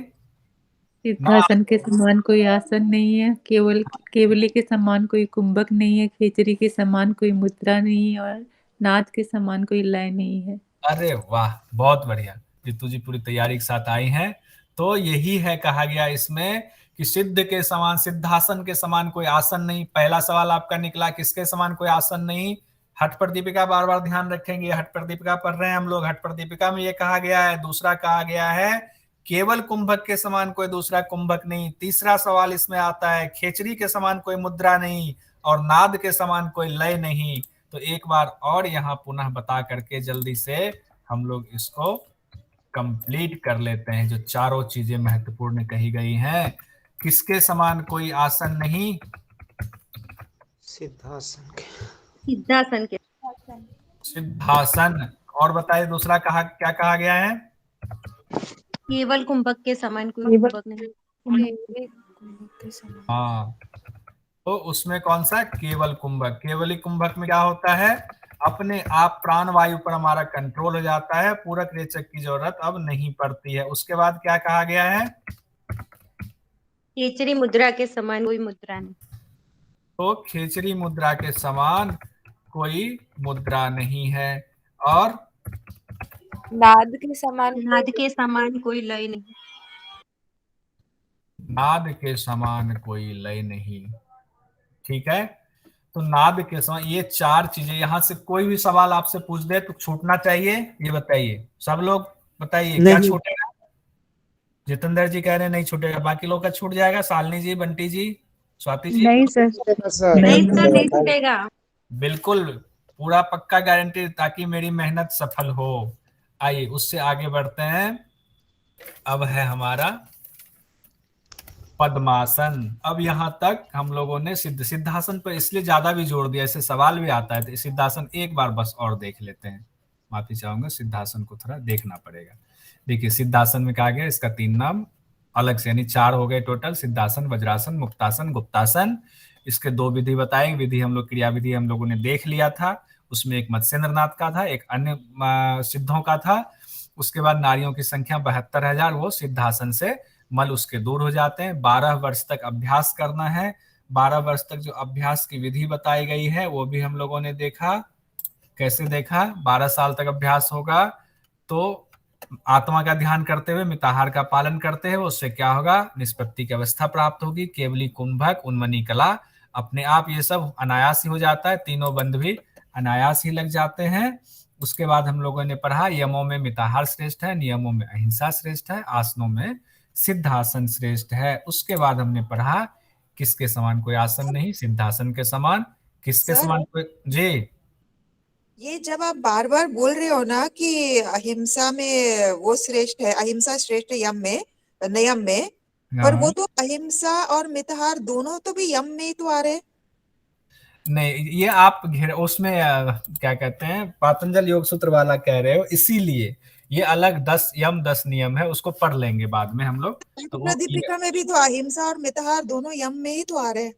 सिद्धासन के समान कोई आसन नहीं है, केवली के समान कोई कुंभक नहीं है, खेचरी के समान कोई मुद्रा नहीं है, और नाद के समान कोई लय नहीं है। अरे वाह, बहुत बढ़िया, जीतू जी पूरी तैयारी के साथ आई हैं। तो यही है कहा गया इसमें कि सिद्ध के समान, सिद्धासन के समान कोई आसन नहीं। पहला सवाल आपका निकला किसके समान कोई आसन नहीं। हठ प्रदीपिका, बार बार ध्यान रखेंगे, हठ प्रदीपिका पढ़ रहे हैं हम लोग, हठ प्रदीपिका में ये कहा गया है। दूसरा कहा गया है केवल कुंभक के समान कोई दूसरा कुंभक नहीं। तीसरा सवाल इसमें आता है खेचरी के समान कोई मुद्रा नहीं और नाद के समान कोई लय नहीं। तो एक बार और यहाँ पुनः बता करके जल्दी से हम लोग इसको कंप्लीट कर लेते हैं। जो चारों चीजें महत्वपूर्ण कही गई हैं, किसके समान कोई आसन नहीं, सिद्धासन के। सिद्धासन के। सिद्धासन। और बताइए दूसरा कहा, क्या कहा गया है? केवल कुंभक के समान कोई कुंभक नहीं। हाँ, तो उसमें कौन सा? केवल कुंभक। केवली कुंभक में क्या होता है? अपने आप प्राण वायु पर हमारा कंट्रोल हो जाता है, पूरक रेचक की जरूरत अब नहीं पड़ती है। उसके बाद क्या कहा गया है? खेचरी मुद्रा के समान कोई मुद्रा नहीं। तो खेचरी मुद्रा के समान कोई मुद्रा नहीं है। और नाद के समान नाद के समान कोई लय नहीं। नाद के समान कोई लय नहीं। ठीक है, तो नाद के समान ये चार चीजें। यहां से कोई भी सवाल आपसे पूछ दे तो छूटना चाहिए, ये बताइए सब लोग, बताइए क्या नहीं। छूटेगा? जितेंद्र जी कह रहे हैं नहीं छूटेगा, बाकी लोग का छूट जाएगा। शालिनी जी, बंटी जी, स्वाति जी? नहीं सर, नहीं सर, नहीं छूटेगा। बिल्कुल पूरा पक्का गारंटी, ताकि मेरी मेहनत सफल हो। आइए उससे आगे बढ़ते हैं। अब है हमारा पद्मासन। अब यहां तक हम लोगों ने सिद्धासन पर इसलिए ज्यादा भी जोर दिया, ऐसे सवाल भी आता है, तो सिद्धासन एक बार बस और देख लेते हैं। माफी चाहूंगा, सिद्धासन को थोड़ा देखना पड़ेगा। देखिए सिद्धासन में कहा गया, इसका 3 नाम अलग से, यानी 4 हो गए टोटल। सिद्धासन, वज्रासन, मुक्तासन, गुप्तासन। इसके 2 विधि बताए। विधि हम लोग, क्रिया विधि हम लोगों ने देख लिया था। उसमें एक मत्स्येंद्रनाथ का था, एक अन्य सिद्धों का था। उसके बाद नारियों की संख्या 72,000, वो सिद्धासन से मल उसके दूर हो जाते हैं। 12 वर्ष तक अभ्यास करना है। 12 वर्ष तक जो अभ्यास की विधि बताई गई है वो भी हम लोगों ने देखा। कैसे देखा? 12 साल तक अभ्यास होगा तो आत्मा का ध्यान करते हुए, मिताहार का पालन करते हुए, उससे क्या होगा? निष्पत्ति की अवस्था प्राप्त होगी। केवली कुंभक, उन्मनी कला, अपने आप ये सब अनायास ही हो जाता है। तीनों बंध भी अनायास ही लग जाते हैं। उसके बाद हम लोगों ने पढ़ा यमों में मिताहार श्रेष्ठ है, नियमों में अहिंसा श्रेष्ठ है, आसनों में सिद्धासन श्रेष्ठ है। उसके बाद हमने पढ़ा किसके समान कोई आसन नहीं, सिद्धासन के समान। किसके सर? समान कोई? जी, ये जब आप बार बार बोल रहे हो ना कि अहिंसा में वो श्रेष्ठ है, अहिंसा श्रेष्ठ है यम में, नियम में, पर वो तो अहिंसा और मिताहार दोनों तो भी यम में ही तो आ रहे। नहीं, ये आप उसमें क्या कहते हैं, पातंजल योग सूत्र वाला कह रहे हो, इसीलिए ये अलग 10 यम 10 नियम है, उसको पढ़ लेंगे बाद में हम लोग। तो वो दीपिका में भी तो अहिंसा और मिताहार दोनों यम में ही तो आ रहे।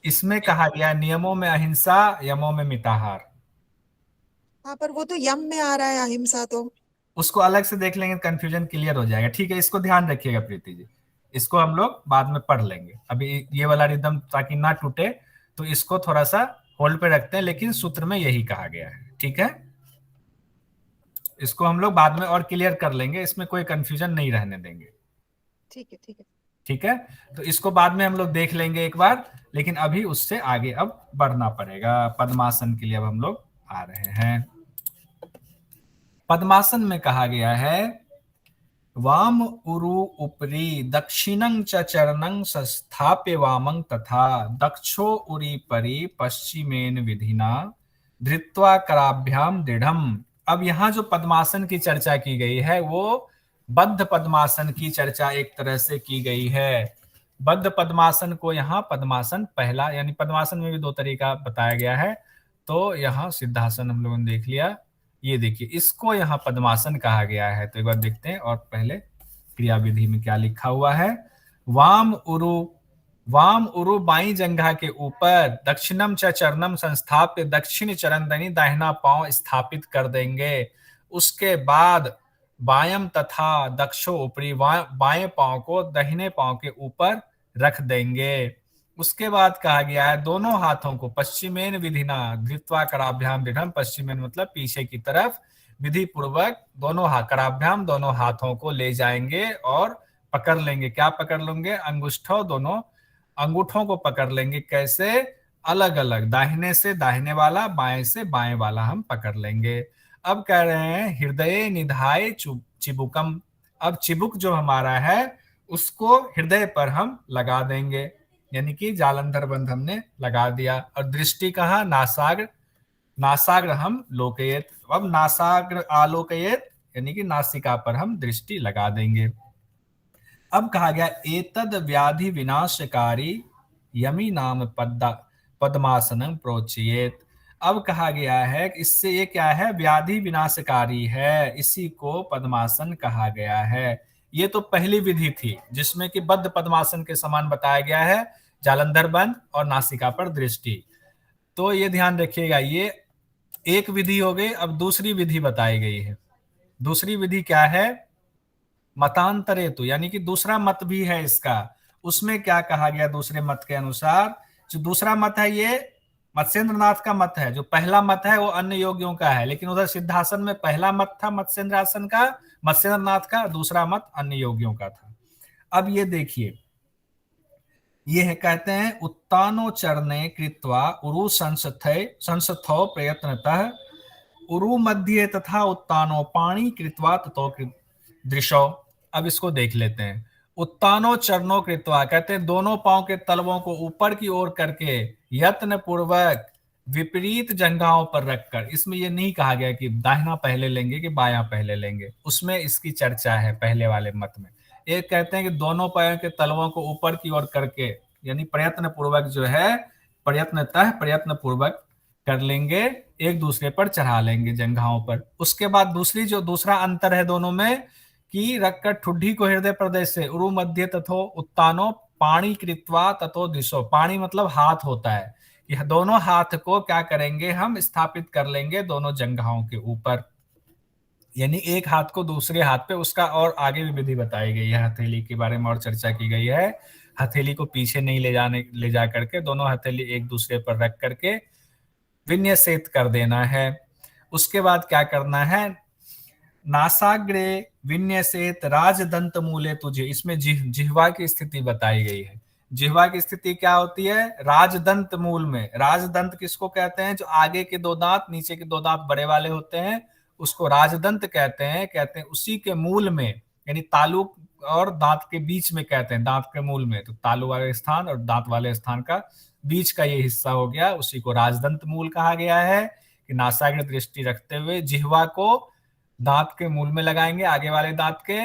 इसमें कहा गया नियमों में अहिंसा, यमों में मिताहार। हाँ, पर वो तो यम में आ रहा है अहिंसा तो। उसको अलग से देख लेंगे, कंफ्यूजन क्लियर हो जाएगा। ठीक है, इसको ध्यान रखिएगा प्रीति जी, इसको हम लोग बाद में पढ़ लेंगे। अभी ये वाला रिदम ताकि ना टूटे, तो इसको थोड़ा सा होल्ड पे रखते हैं, लेकिन सूत्र में यही कहा गया है। ठीक है, इसको हम लोग बाद में और क्लियर कर लेंगे, इसमें कोई कंफ्यूजन नहीं रहने देंगे। ठीक है, ठीक है, ठीक है, तो इसको बाद में हम लोग देख लेंगे एक बार, लेकिन अभी उससे आगे अब बढ़ना पड़ेगा। पद्मासन के लिए अब हम लोग आ रहे हैं। पद्मासन में कहा गया है वाम उरु उपरी दक्षिणं च चरणं संस्थाप्य वामं तथा दक्षो उरी परि पश्चिमेन विधिना धृत्वा कराभ्याम दृढ़म। अब यहाँ जो पद्मासन की चर्चा की गई है वो बद्ध पद्मासन की चर्चा एक तरह से की गई है। बद्ध पद्मासन को यहाँ पद्मासन पहला, यानी पद्मासन में भी 2 तरीका बताया गया है। तो यहाँ सिद्धासन हम लोगों ने देख लिया, ये देखिए इसको यहाँ पद्मासन कहा गया है। तो एक बार देखते हैं, और पहले क्रिया विधि में क्या लिखा हुआ है। वाम उरु वाम उरु बाई जंघा के ऊपर, दक्षिणम च चरणम संस्थाप्य, दक्षिण चरणदनी दाहिना पांव स्थापित कर देंगे। उसके बाद बायम तथा दक्षो ऊपरी, बाएं पांव को दाहिने पांव के ऊपर रख देंगे। उसके बाद कहा गया है दोनों हाथों को पश्चिमेन विधिना धृत्वा कराभ्याम दृढ़म, पश्चिमेन मतलब पीछे की तरफ, विधि पूर्वक दोनों कराभ्याम दोनों हाथों को ले जाएंगे और पकड़ लेंगे। क्या पकड़ लेंगे? अंगुष्ठों, दोनों अंगूठों को पकड़ लेंगे। कैसे? अलग अलग, दाहिने से दाहिने वाला, बाएं से बाएं वाला हम पकड़ लेंगे। अब कह रहे हैं हृदय निधाय चिबुकम, अब चिबुक जो हमारा है उसको हृदय पर हम लगा देंगे, यानी कि जालंधर बंध हमने लगा दिया। और दृष्टि कहाँ? नासाग्र, नासाग्र हम लोकयेत, अब नासाग्र आलोकयेत, यानी कि नासिका पर हम दृष्टि लगा देंगे। अब कहा गया एतद व्याधि विनाशकारी यमी नाम पद्मासनम प्रोच्येत। अब कहा गया है कि इससे ये क्या है? व्याधि विनाशकारी है, इसी को पद्मासन कहा गया है। ये तो पहली विधि थी जिसमें कि बद्ध पद्मासन के समान बताया गया है, जालंधर बंद और नासिका पर दृष्टि। तो ये ध्यान रखिएगा, ये एक विधि हो गई। अब दूसरी विधि बताई गई है। दूसरी विधि क्या है? मतांतरे तो, यानी कि दूसरा मत भी है इसका। उसमें क्या कहा गया? दूसरे मत के अनुसार, जो दूसरा मत है ये मत्स्येंद्रनाथ का मत है। जो पहला मत है वो अन्य योगियों का है, लेकिन उधर सिद्धासन में पहला मत था मत्स्येंद्रासन का, मत्स्येंद्रनाथ का, दूसरा मत अन्य योगियों का था। अब ये देखिए, ये है कहते हैं उत्तानो चरणे कृत्वा उरु संस्थो प्रयत्नतः उरु मध्य तथा उत्तानो पाणी कृत्वा ततो दृशो। अब इसको देख लेते हैं। उत्तानो चरणों कृत्वा कहते हैं दोनों पांव के तलवों को ऊपर की ओर करके यत्न पूर्वक विपरीत जंघाओं पर रखकर। इसमें यह नहीं कहा गया कि दाहिना पहले लेंगे कि बायां पहले लेंगे, उसमें इसकी चर्चा है पहले वाले मत में। एक कहते हैं कि दोनों पैरों के तलवों को ऊपर की ओर करके, यानी प्रयत्न पूर्वक जो है, प्रयत्न पूर्वक कर लेंगे, एक दूसरे पर चढ़ा लेंगे जंघाओं पर। उसके बाद दूसरा अंतर है दोनों में कि रखकर ठुड्डी को हृदय प्रदेश से उरु मध्य तथो उत्तानो पाणी कृत्वा तथो दिशो, पाणी मतलब हाथ होता है, कि दोनों हाथ को क्या करेंगे? हम स्थापित कर लेंगे दोनों जंघाओं के ऊपर, यानी एक हाथ को दूसरे हाथ पे। उसका और आगे भी विधि बताई गई है, हथेली के बारे में और चर्चा की गई है। हथेली को पीछे नहीं ले जा करके दोनों हथेली एक दूसरे पर रख करके विन्यसेत कर देना है। उसके बाद क्या करना है? नासाग्रे विन्यसेत राजदंत मूले तुझे, इसमें जिह्वा की स्थिति बताई गई है। जिह्वा की स्थिति क्या होती है? राजदंत मूल में। राजदंत किसको कहते हैं? जो आगे के दो दांत, नीचे के दो दांत बड़े वाले होते हैं, उसको राजदंत कहते हैं। उसी के मूल में, यानी तालु और दांत के बीच में कहते हैं, दांत के मूल में। तो तालु वाले स्थान और दांत वाले स्थान का बीच का ये हिस्सा हो गया, उसी को राजदंत मूल कहा गया है। कि नासाग्र दृष्टि रखते हुए जिह्वा को दांत के मूल में लगाएंगे, आगे वाले दांत के।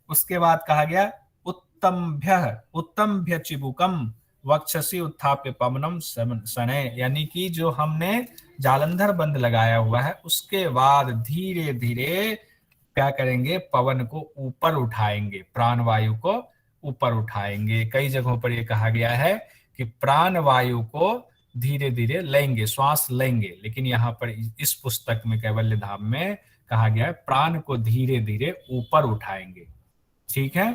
उसके बाद कहा गया उत्तमभ्य चिबुकम वक्षसी उत्थाप्य पवनम सने, यानी कि जो हमने जालंधर बंद लगाया हुआ है उसके बाद धीरे धीरे क्या करेंगे? पवन को ऊपर उठाएंगे, प्राणवायु को ऊपर उठाएंगे। कई जगहों पर यह कहा गया है कि प्राणवायु को धीरे धीरे लेंगे, श्वास लेंगे, लेकिन यहाँ पर इस पुस्तक में कैवल्य धाम में कहा गया है प्राण को धीरे धीरे ऊपर उठाएंगे। ठीक है,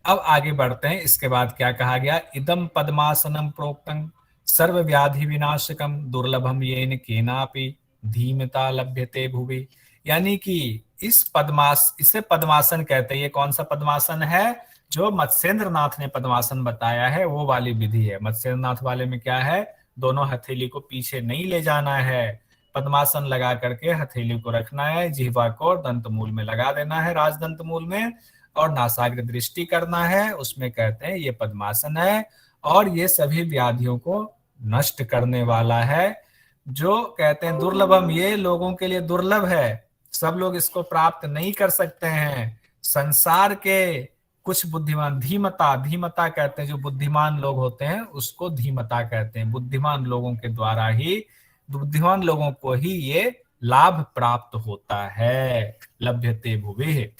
अब आगे बढ़ते हैं। इसके बाद क्या कहा गया? इदम पद्मासनम प्रोक्तम सर्व व्याधि विनाशकम दुर्लभम येन केनापि धीमता लभ्यते भुवि, यानी कि इसे पद्मासन कहते हैं। ये कौन सा पद्मासन है? जो मत्स्येंद्रनाथ ने पद्मासन बताया है वो वाली विधि है। मत्स्येंद्रनाथ वाले में क्या है? दोनों हथेली को पीछे नहीं ले जाना है, पद्मासन लगा करके हथेली को रखना है, जिह्वा को दंत मूल में लगा देना है, राजदंत मूल में, और नासाग्र दृष्टि करना है। उसमें कहते हैं ये पद्मासन है और ये सभी व्याधियों को नष्ट करने वाला है। जो कहते हैं दुर्लभम, ये लोगों के लिए दुर्लभ है, सब लोग इसको प्राप्त नहीं कर सकते हैं। संसार के कुछ बुद्धिमान, धीमता कहते हैं, जो बुद्धिमान लोग होते हैं उसको धीमता कहते हैं। बुद्धिमान लोगों के द्वारा ही, बुद्धिमान लोगों को ही ये लाभ प्राप्त होता है। लभ्यते भुवि,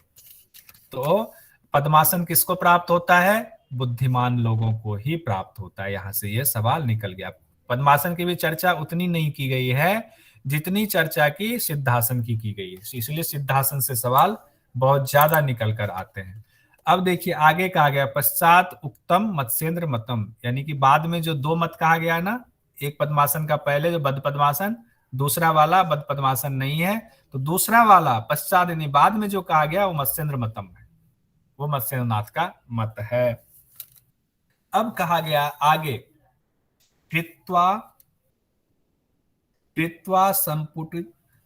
तो पद्मासन किसको प्राप्त होता है? बुद्धिमान लोगों को ही प्राप्त होता है। यहां से ये सवाल निकल गया। पद्मासन की भी चर्चा उतनी नहीं की गई है जितनी चर्चा की सिद्धासन की गई है, इसलिए सिद्धासन से सवाल बहुत ज्यादा निकल कर आते हैं। अब देखिए आगे कहा गया पश्चात उक्तम मत्स्येंद्र मतम, यानी कि बाद में जो दो मत कहा गया ना, एक पद्मासन का पहले जो बद्ध पद्मासन, दूसरा वाला बद्ध पद्मासन नहीं है, तो दूसरा वाला पश्चात यानी बाद में जो कहा गया वो मत्स्येंद्र मतम है, वो मत्स्येंद्रनाथ का मत है। अब कहा गया आगे कृत्वा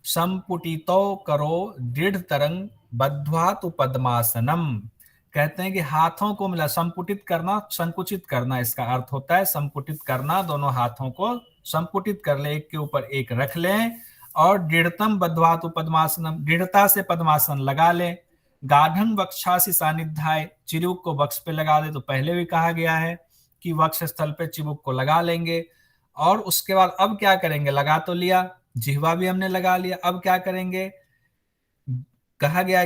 संपुटितो करो दृढ़ तरंग बद्ध्वा तु पद्मासनम। कहते हैं कि हाथों को मिला, संपुटित करना संकुचित करना इसका अर्थ होता है, संपुटित करना, दोनों हाथों को संपुटित कर ले, एक के ऊपर एक रख लें और दृढ़तम बद्ध्वा तु पद्मासनम, दृढ़ता से पद्मासन लगा ले। गाढ़ं वक्षासि सानिध्याय, चिबुक को वक्ष पे लगा दे, तो पहले भी कहा गया है कि वक्ष स्थल पे चिबुक को लगा लेंगे। और उसके बाद अब क्या करेंगे, लगा तो लिया, जिह्वा भी हमने लगा लिया, अब क्या करेंगे, कहा गया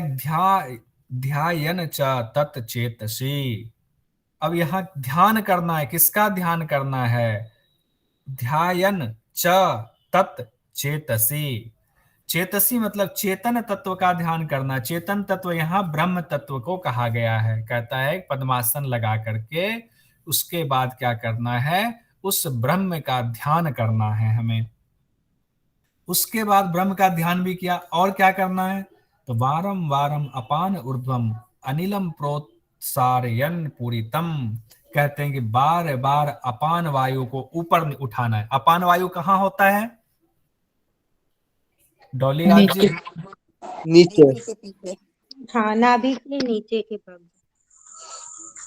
ध्यायन च तत् चेतसी। अब यहां ध्यान करना है, किसका ध्यान करना है, ध्यायन च तत् चेतसी। चेतसी मतलब चेतन तत्व का ध्यान करना। चेतन तत्व यहाँ ब्रह्म तत्व को कहा गया है। कहता है पद्मासन लगा करके उसके बाद क्या करना है, उस ब्रह्म का ध्यान करना है हमें। उसके बाद ब्रह्म का ध्यान भी किया, और क्या करना है, तो वारम वारम अपान ऊर्ध्वम अनिलम प्रोत्सारयन पूरितम। कहते हैं कि बार बार अपान वायु को ऊपर उठाना है। अपान वायु कहाँ होता है डॉली राज्य, नीचे। के पीछे। हाँ, नाभि के नीचे के भाग।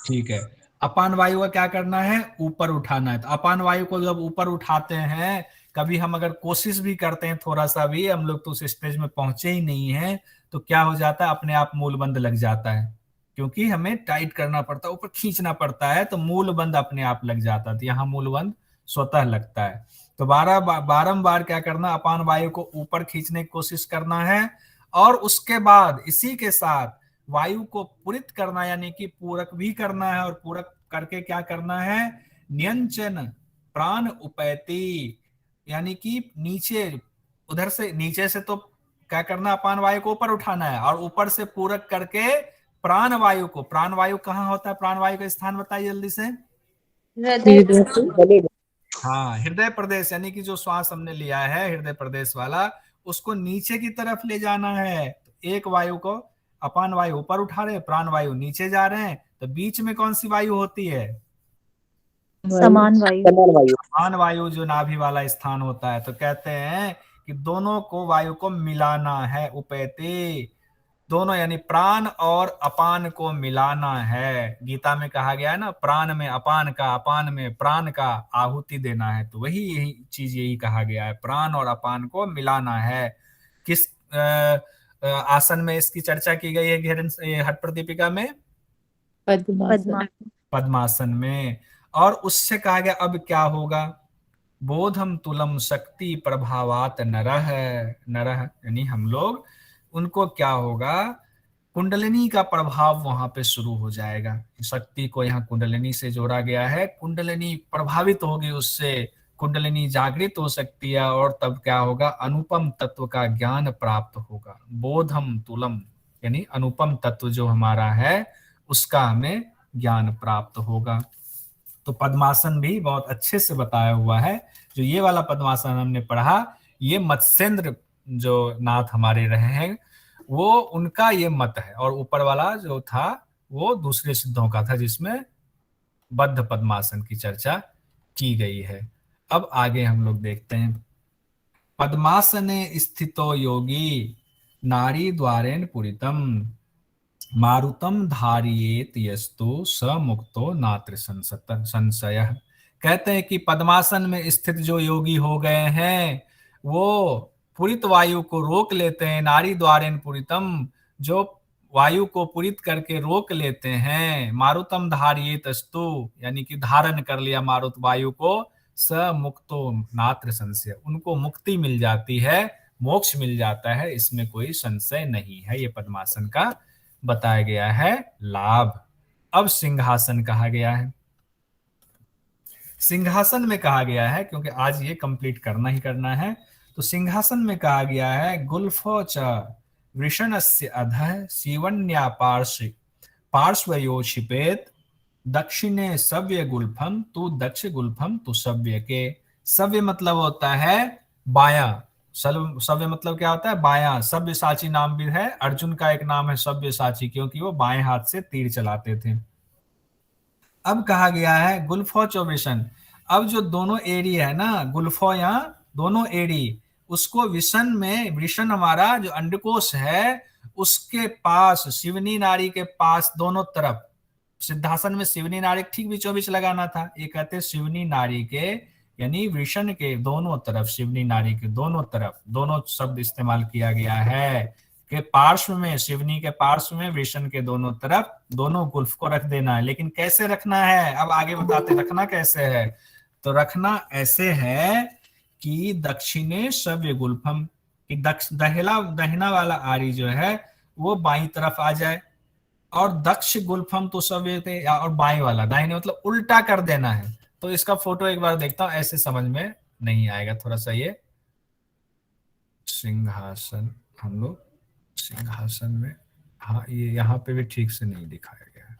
ठीक है। अपान वायु का क्या करना है, ऊपर उठाना है। तो अपान वायु को जब ऊपर उठाते हैं, कभी हम अगर कोशिश भी करते हैं थोड़ा सा भी, हम लोग तो उस स्टेज में पहुंचे ही नहीं है, तो क्या हो जाता है, अपने आप मूल बंद लग जाता है, क्योंकि हमें टाइट करना पड़ता है, ऊपर खींचना पड़ता है, तो मूल बंद अपने आप लग जाता है। तो यहाँ मूल बंद स्वतः लगता है। तो बारंबार क्या करना, अपान वायु को ऊपर खींचने की कोशिश करना है, और उसके बाद इसी के साथ वायु को पूरित करना, यानी कि पूरक भी करना है, और पूरक करके क्या करना है, नियंचन प्राण उपैति, यानी कि नीचे, उधर से नीचे से तो क्या करना, अपान वायु को ऊपर उठाना है, और ऊपर से पूरक करके प्राण वायु को, प्राण वायु कहाँ होता है, प्राण वायु का स्थान बताइए जल्दी से। हृदय। हाँ, हृदय प्रदेश, यानी कि जो श्वास हमने लिया है हृदय प्रदेश वाला, उसको नीचे की तरफ ले जाना है। तो एक वायु को, अपान वायु ऊपर उठा रहे, प्राण वायु नीचे जा रहे हैं, तो बीच में कौन सी वायु होती है, समान वायु। समान वायु, जो नाभि वाला स्थान होता है। तो कहते हैं कि दोनों को वायु को मिलाना है, उपैति, दोनों यानी प्राण और अपान को मिलाना है। गीता में कहा गया है ना, प्राण में अपान का, अपान में प्राण का आहुति देना है। तो वही यही चीज यही कहा गया है, प्राण और अपान को मिलाना है। किस आसन में इसकी चर्चा की गई है हठ प्रदीपिका में, पद्मासन में। और उससे कहा गया अब क्या होगा, बोधम तुलम शक्ति प्रभावात नरह, नरह यानी हम लोग, उनको क्या होगा, कुंडलिनी का प्रभाव वहां पे शुरू हो जाएगा। शक्ति को यहाँ कुंडलिनी से जोड़ा गया है, कुंडलिनी प्रभावित होगी, उससे कुंडलिनी जागृत हो सकती है, और तब क्या होगा, अनुपम तत्व का ज्ञान प्राप्त होगा। बोधम तुलम यानी अनुपम तत्व जो हमारा है उसका हमें ज्ञान प्राप्त होगा। तो पद्मासन भी बहुत अच्छे से बताया हुआ है। जो ये वाला पद्मासन हमने पढ़ा, ये मत्स्येंद्र जो नाथ हमारे रहे हैं वो उनका ये मत है, और ऊपर वाला जो था वो दूसरे सिद्धों का था जिसमें बद्ध पद्मासन की चर्चा की गई है। अब आगे हम लोग देखते हैं, पद्मासने स्थितो योगी नारी द्वारेण पुरितम मारुतम धारियेत यस्तु स मुक्तो नात्र संशय। कहते हैं कि पद्मासन में स्थित जो योगी हो गए हैं वो पुरित वायु को रोक लेते हैं, नारी द्वारेण पुरितम, जो वायु को पुरित करके रोक लेते हैं, मारुतम धारियेत अस्तु यानी कि धारण कर लिया मारुत वायु को, स मुक्तो नात्र संशय, उनको मुक्ति मिल जाती है, मोक्ष मिल जाता है, इसमें कोई संशय नहीं है। ये पद्मासन का बताया गया है लाभ। अब सिंहासन कहा गया है। सिंहासन में कहा गया है, क्योंकि आज ये कंप्लीट करना ही करना है, तो सिंहासन में कहा गया है गुल्फो च वृषणस्य अधः सीवन्या पार्श्वयोक्षिपेत दक्षिणे सव्य गुल्फम तु दक्ष गुल्फम तु सव्य के। सव्य मतलब होता है बायां, सव्य मतलब क्या होता है? बायां। सव्यसाची नाम भी है, अर्जुन का एक नाम है सव्यसाची, क्योंकि वो बाएं हाथ से तीर चलाते थे। अब कहा गया है गुल्फो चौविशन। अब जो दोनों एड़ी है ना, गुल्फो या दोनों एड़ी, उसको विषण में, वृषण हमारा जो अंडकोश है उसके पास, शिवनी नाड़ी के पास दोनों तरफ, सिद्धासन में शिवनी नाड़ी ठीक बीचों बीच लगाना था। ये कहते शिवनी नाड़ी के यानी वृषण के दोनों तरफ, शिवनी नाड़ी के दोनों तरफ, दोनों शब्द इस्तेमाल किया गया है कि पार्श्व में, शिवनी के पार्श्व में, वृषण के दोनों तरफ दोनों गुल्फ को रख देना है। लेकिन कैसे रखना है, अब आगे बताते रखना कैसे है। तो रखना ऐसे है कि दक्षिणे सव्य गुल्फम, कि दहिना वाला आरी जो है वो बाई तरफ आ जाए, और दक्ष गुल्फम तो सव्य थे, और बाई वाला दाहिने मतलब उल्टा कर देना है। तो इसका फोटो एक बार देखता हूं, ऐसे समझ में नहीं आएगा थोड़ा सा। ये सिंहासन, हम लोग सिंहासन में, हाँ ये यहाँ पे भी ठीक से नहीं दिखाया गया है।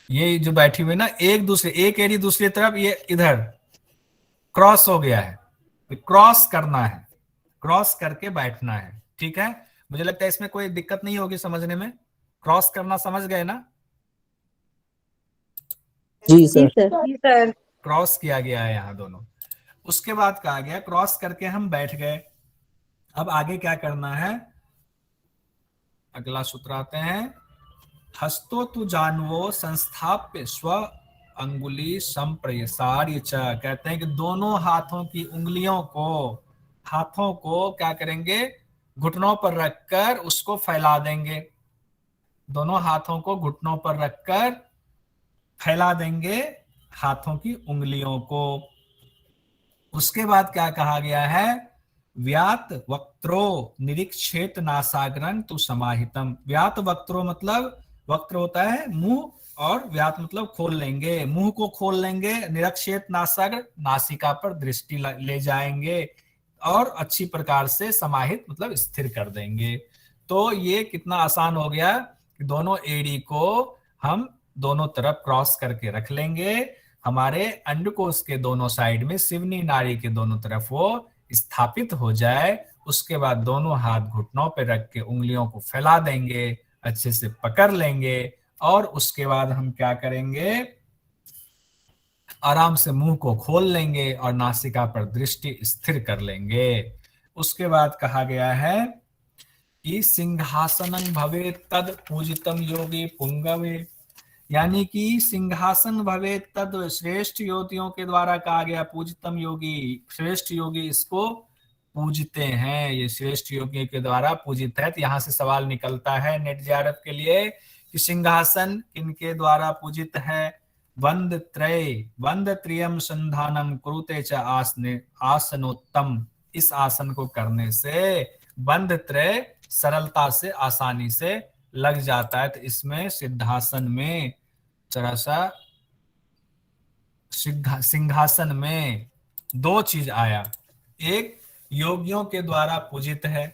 ये जो बैठी हुई ना, एक दूसरे, एक एड़ी दूसरी तरफ, ये इधर क्रॉस हो गया है, क्रॉस करना है, क्रॉस करके बैठना है। ठीक है, मुझे लगता है इसमें कोई दिक्कत नहीं होगी समझने में। क्रॉस करना समझ गए ना? जी सर। क्रॉस किया गया है यहाँ दोनों। उसके बाद कहा गया क्रॉस करके हम बैठ गए। अब आगे क्या करना है, अगला सूत्र आते हैं, हस्तो तु जानवो संस्थाप्य स्व अंगुली संप्रसार्य च। कहते हैं कि दोनों हाथों की उंगलियों को, हाथों को क्या करेंगे, घुटनों पर रखकर उसको फैला देंगे। दोनों हाथों को घुटनों पर रखकर फैला देंगे हाथों की उंगलियों को। उसके बाद क्या कहा गया है, व्यात वक्त्रो निरीक्षेत नासाग्रं तु समाहितम। व्यात वक्त्रो मतलब, वक्त्र होता है मुंह, और व्यात मतलब खोल लेंगे, मुंह को खोल लेंगे, निरीक्षेत नासाग्र नासिका पर दृष्टि ले जाएंगे, और अच्छी प्रकार से समाहित मतलब स्थिर कर देंगे। तो ये कितना आसान हो गया कि दोनों एड़ी को हम दोनों तरफ क्रॉस करके रख लेंगे, हमारे अंडकोश के दोनों साइड में, शिवनी नाड़ी के दोनों तरफ वो स्थापित हो जाए। उसके बाद दोनों हाथ घुटनों पे रख के उंगलियों को फैला देंगे, अच्छे से पकड़ लेंगे, और उसके बाद हम क्या करेंगे, आराम से मुंह को खोल लेंगे और नासिका पर दृष्टि स्थिर कर लेंगे। उसके बाद कहा गया है कि सिंहासनं भवेत् तद पूजितम योगी पुंगवे, यानी कि सिंहासन भवेत् तद, श्रेष्ठ योगियों के द्वारा कहा गया, पूजितम योगी, श्रेष्ठ योगी इसको पूजते हैं, ये श्रेष्ठ योगियों के द्वारा पूजित है। तो यहाँ से सवाल निकलता है नेट जेआरएफ के लिए कि सिंहासन किनके द्वारा पूजित है। वंद त्रयम संधानम कुरुते च आसनोत्तम। इस आसन को करने से बंध त्रय सरलता से, आसानी से लग जाता है। तो इसमें सिद्धासन में जरा सा, सिंहासन में दो चीज आया, एक योगियों के द्वारा पूजित है,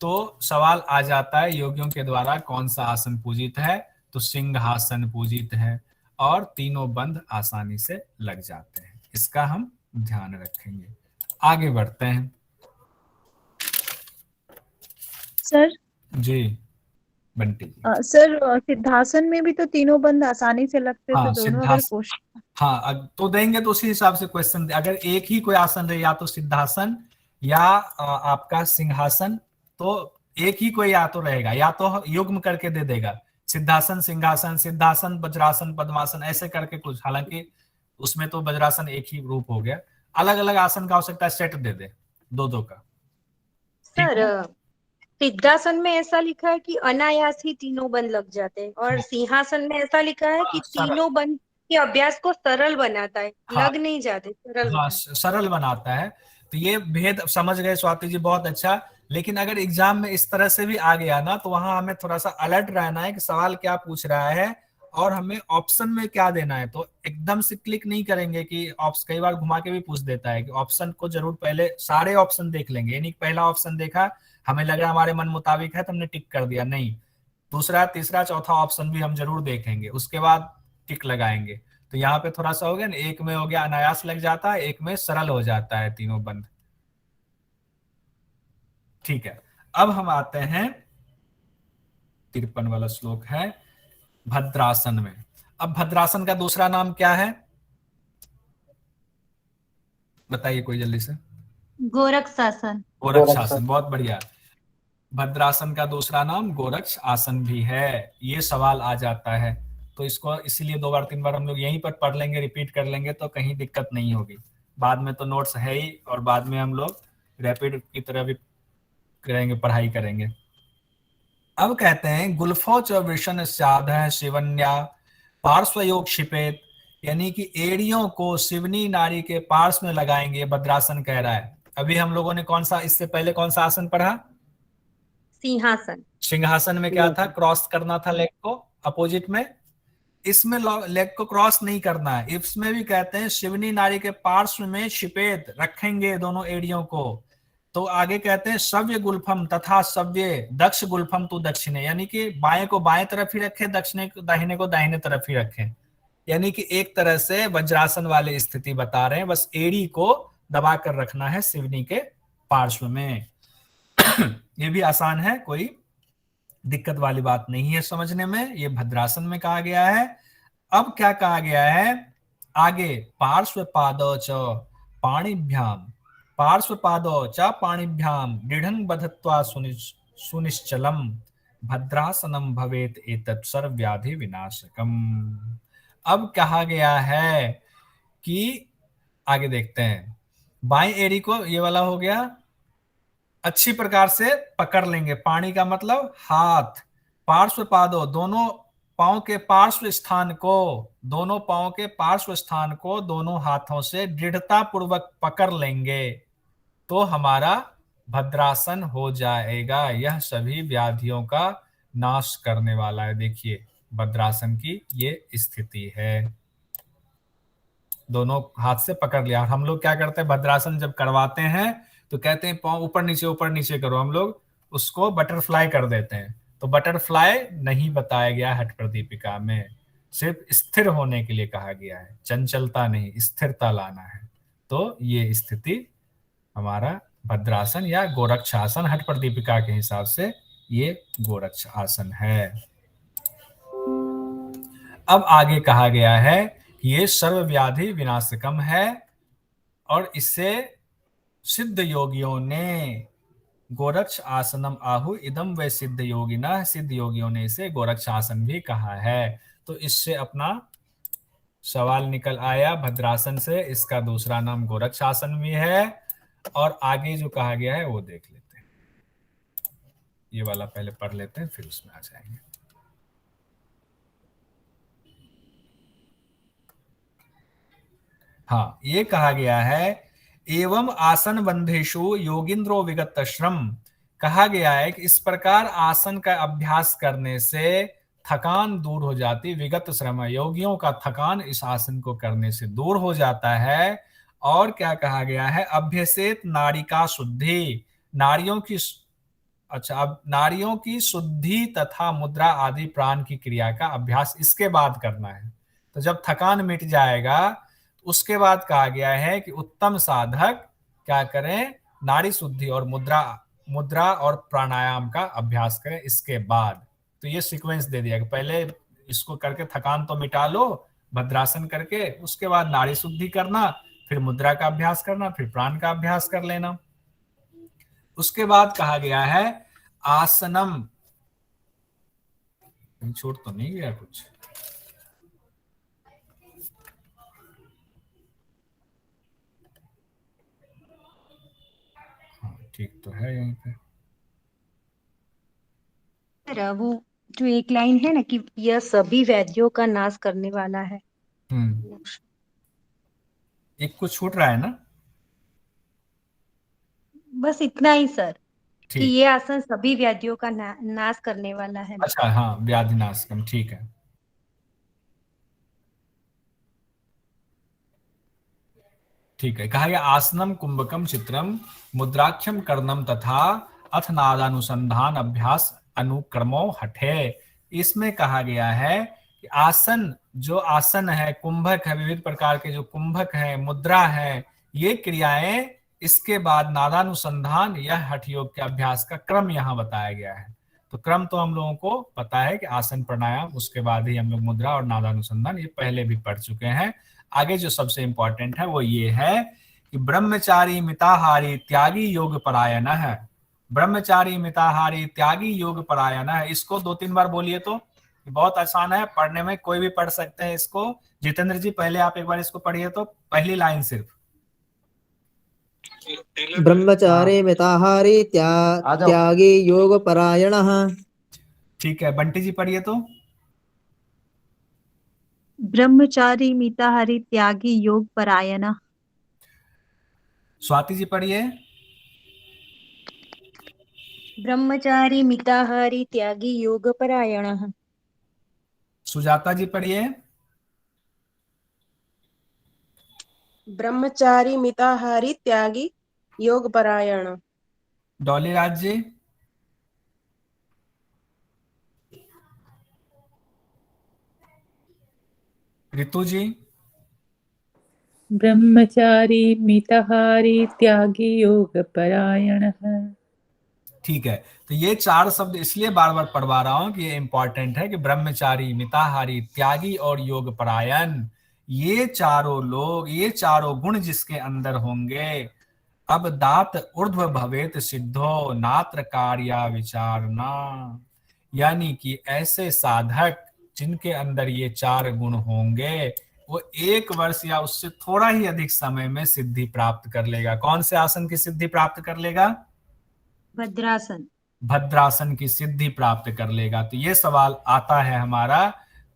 तो सवाल आ जाता है योगियों के द्वारा कौन सा आसन पूजित है, तो सिंहासन पूजित है, और तीनों बंध आसानी से लग जाते हैं। इसका हम ध्यान रखेंगे। आगे बढ़ते हैं सर। जी बंटी जी। सर सिद्धासन में भी तो तीनों बंद आसानी से लगते, हाँ, तो दोनों अगर क्वेश्चन, हाँ तो देंगे तो उसी हिसाब से क्वेश्चन। अगर एक ही कोई आसन रहे, या तो सिद्धासन या आपका सिंहासन, तो एक ही कोई या तो रहेगा, या तो युग्म करके दे देगा, सिद्धासन सिंहासन, सिद्धासन वज्रासन पद्मासन, ऐसे करके कुछ। हालांकि उसमें तो वज्रासन एक ही रूप हो गया, अलग अलग आसन का हो सकता है सेट दे दे, दो का। सर सिद्धासन में ऐसा लिखा है कि अनायास ही तीनों बंद लग जाते हैं, और सिंहासन में ऐसा लिखा है कि तीनों बंद के अभ्यास को सरल बनाता है, लग नहीं जाते, सरल हाँ, सरल बनाता है। तो ये भेद समझ गए स्वाति जी, बहुत अच्छा। लेकिन अगर एग्जाम में इस तरह से भी आ गया ना, तो वहां हमें थोड़ा सा अलर्ट रहना है कि सवाल क्या पूछ रहा है, और हमें ऑप्शन में क्या देना है। तो एकदम से क्लिक नहीं करेंगे कि ऑप्शन, कई बार घुमा के भी पूछ देता है कि ऑप्शन को जरूर पहले सारे ऑप्शन देख लेंगे, यानी पहला ऑप्शन देखा, हमें लगा हमारे मन मुताबिक है तो हमने टिक कर दिया, नहीं, दूसरा तीसरा चौथा ऑप्शन भी हम जरूर देखेंगे, उसके बाद टिक लगाएंगे। तो यहाँ पे थोड़ा सा हो गया ना, एक में हो गया अनायास लग जाता है, एक में सरल हो जाता है, तीनों बंद। ठीक है, अब हम आते हैं 53 वाला श्लोक है भद्रासन में। अब भद्रासन का दूसरा नाम क्या है, बताइए कोई जल्दी से। गोरक्षासन। गोरक्षासन, बहुत बढ़िया। भद्रासन का दूसरा नाम गोरक्ष आसन भी है, ये सवाल आ जाता है, तो इसको इसलिए 2 बार 3 बार हम लोग यहीं पर पढ़ लेंगे, रिपीट कर लेंगे, तो कहीं दिक्कत नहीं होगी। बाद में तो नोट्स है ही, और बाद में हम लोग रैपिड की तरह भी करेंगे, पढ़ाई करेंगे। अब कहते हैं गुल्फो च वृषण स्याद शिवन्या पार्श्वयोग क्षिपेत, यानी कि एड़ियों को शिवनी नारी के पार्श्व में लगाएंगे, भद्रासन कह रहा है। अभी हम लोगों ने कौन सा, इससे पहले कौन सा आसन पढ़ा, सिंहासन। सिंहासन में क्या था, क्रॉस करना था लेग को अपोजिट में, इसमें लेग को क्रॉस नहीं करना है। इसमें भी कहते हैं शिवनी नारी के पार्श्व में शिपेत रखेंगे दोनों एड़ियों को। तो आगे कहते हैं सव्य गुल्फम तथा सव्य दक्ष गुल्फम तू दक्षिणे, यानी कि बाएं को बाएं तरफ ही रखे, दाहिने को दाहिने तरफ ही रखे, यानी कि एक तरह से वज्रासन वाली स्थिति बता रहे हैं, बस एड़ी को दबा कर रखना है शिवनी के पार्श्व में। ये भी आसान है, कोई दिक्कत वाली बात नहीं है समझने में, ये भद्रासन में कहा गया है। अब क्या कहा गया है आगे, पार्श्व पादो च पाणिभ्याम, पार्श्व पादो च पाणिभ्याम दृढ़ं बधत्वा सुनिश्चलम भद्रासनम भवेत एतत् सर्वव्याधि विनाशकम। अब कहा गया है कि आगे देखते हैं, बाएं एड़ी को, ये वाला हो गया, अच्छी प्रकार से पकड़ लेंगे, पानी का मतलब हाथ, पार्श्व पादों दोनों पांव के पार्श्व स्थान को, दोनों पांव के पार्श्व स्थान को दोनों हाथों से दृढ़ता पूर्वक पकड़ लेंगे तो हमारा भद्रासन हो जाएगा। यह सभी व्याधियों का नाश करने वाला है। देखिए भद्रासन की ये स्थिति है, दोनों हाथ से पकड़ लिया। हम लोग क्या करते हैं, भद्रासन जब करवाते हैं तो कहते हैं पाँव ऊपर नीचे करो, हम लोग उसको बटरफ्लाई कर देते हैं। तो बटरफ्लाई नहीं बताया गया हठ प्रदीपिका में, सिर्फ स्थिर होने के लिए कहा गया है, चंचलता नहीं, स्थिरता लाना है। तो ये स्थिति हमारा भद्रासन या गोरक्ष आसन, हठ प्रदीपिका के हिसाब से ये गोरक्ष आसन है। अब आगे कहा गया है कि ये सर्वव्याधि विनाशकम है, और इससे सिद्ध योगियों ने गोरक्ष आसनम आहु इदम व सिद्ध योगिना, सिद्ध योगियों ने इसे गोरक्ष आसन भी कहा है। तो इससे अपना सवाल निकल आया भद्रासन से, इसका दूसरा नाम गोरक्ष आसन भी है। और आगे जो कहा गया है वो देख लेते हैं, ये वाला पहले पढ़ लेते हैं फिर उसमें आ जाएंगे। हाँ, ये कहा गया है एवं आसन बंधेशु योगिंद्रो विगत श्रम, कहा गया है कि इस प्रकार आसन का अभ्यास करने से थकान दूर हो जाती, विगत श्रम, योगियों का थकान इस आसन को करने से दूर हो जाता है। और क्या कहा गया है, अभ्यसेत नारिका शुद्धि, नारियों की, अच्छा, अब नारियों की शुद्धि तथा मुद्रा आदि प्राण की क्रिया का अभ्यास इसके बाद करना है। तो जब थकान मिट जाएगा उसके बाद कहा गया है कि उत्तम साधक क्या करें, नाड़ी शुद्धि और मुद्रा और प्राणायाम का अभ्यास करें इसके बाद। तो ये सीक्वेंस दे दिया कि पहले इसको करके थकान तो मिटा लो भद्रासन करके, उसके बाद नाड़ी शुद्धि करना, फिर मुद्रा का अभ्यास करना, फिर प्राण का अभ्यास कर लेना। उसके बाद कहा गया है आसनम, छूट तो नहीं गया कुछ, ठीक तो है यहीं पे। वो जो एक लाइन है ना कि यह सभी व्याधियों का नाश करने वाला है, एक कुछ छूट रहा है ना, बस इतना ही सर, कि ये आसन सभी व्याधियों का नाश करने वाला है। अच्छा हाँ, व्याधि नाशकम, ठीक है। ठीक है, कहा गया आसनम कुंभकम चित्रम मुद्राख्यम कर्णम तथा अथ नादानुसंधान अभ्यास अनुक्रमो हठे। इसमें कहा गया है कि आसन, जो आसन है, कुंभक है, विविध प्रकार के जो कुंभक है, मुद्रा है, ये क्रियाएं, इसके बाद नादानुसंधान या हठ योग के अभ्यास का क्रम यहाँ बताया गया है। तो क्रम तो हम लोगों को पता है कि आसन प्राणायाम, उसके बाद ही हम लोग मुद्रा और नादानुसंधान, ये पहले भी पढ़ चुके हैं। आगे जो सबसे इंपॉर्टेंट है वो ये है कि ब्रह्मचारी मिताहारी त्यागी योग परायण है। ब्रह्मचारी मिताहारी त्यागी योग परायण है, इसको 2-3 बार बोलिए तो बहुत आसान है पढ़ने में, कोई भी पढ़ सकते हैं इसको। जितेंद्र जी पहले आप एक बार इसको पढ़िए तो, पहली लाइन सिर्फ। ब्रह्मचारी मिताहारी त्यागी योग परायणः। ठीक है, बंटी जी पढ़िए तो। ब्रह्मचारी मिताहारी त्यागी योग परायण। स्वाति जी पढ़िए। ब्रह्मचारी मिताहारी त्यागी योग परायणः। सुजाता जी पढ़िए। ब्रह्मचारी मिताहारी त्यागी योग परायण। डॉली राज जी। ऋतु जी। ब्रह्मचारी मिताहारी त्यागी योग परायणः। ठीक है, तो ये 4 शब्द इसलिए बार बार पढ़वा रहा हूं कि ये इंपॉर्टेंट है कि ब्रह्मचारी मिताहारी त्यागी और योग परायण, ये चारों लोग, ये चारों गुण जिसके अंदर होंगे, अब दात ऊर्ध्व भवेत सिद्धो नात्र कार्या विचारना, यानी कि ऐसे साधक जिनके अंदर ये 4 गुण होंगे वो 1 वर्ष या उससे थोड़ा ही अधिक समय में सिद्धि प्राप्त कर लेगा। कौन से आसन की सिद्धि प्राप्त कर लेगा? भद्रासन। भद्रासन की सिद्धि प्राप्त कर लेगा। तो ये सवाल आता है हमारा,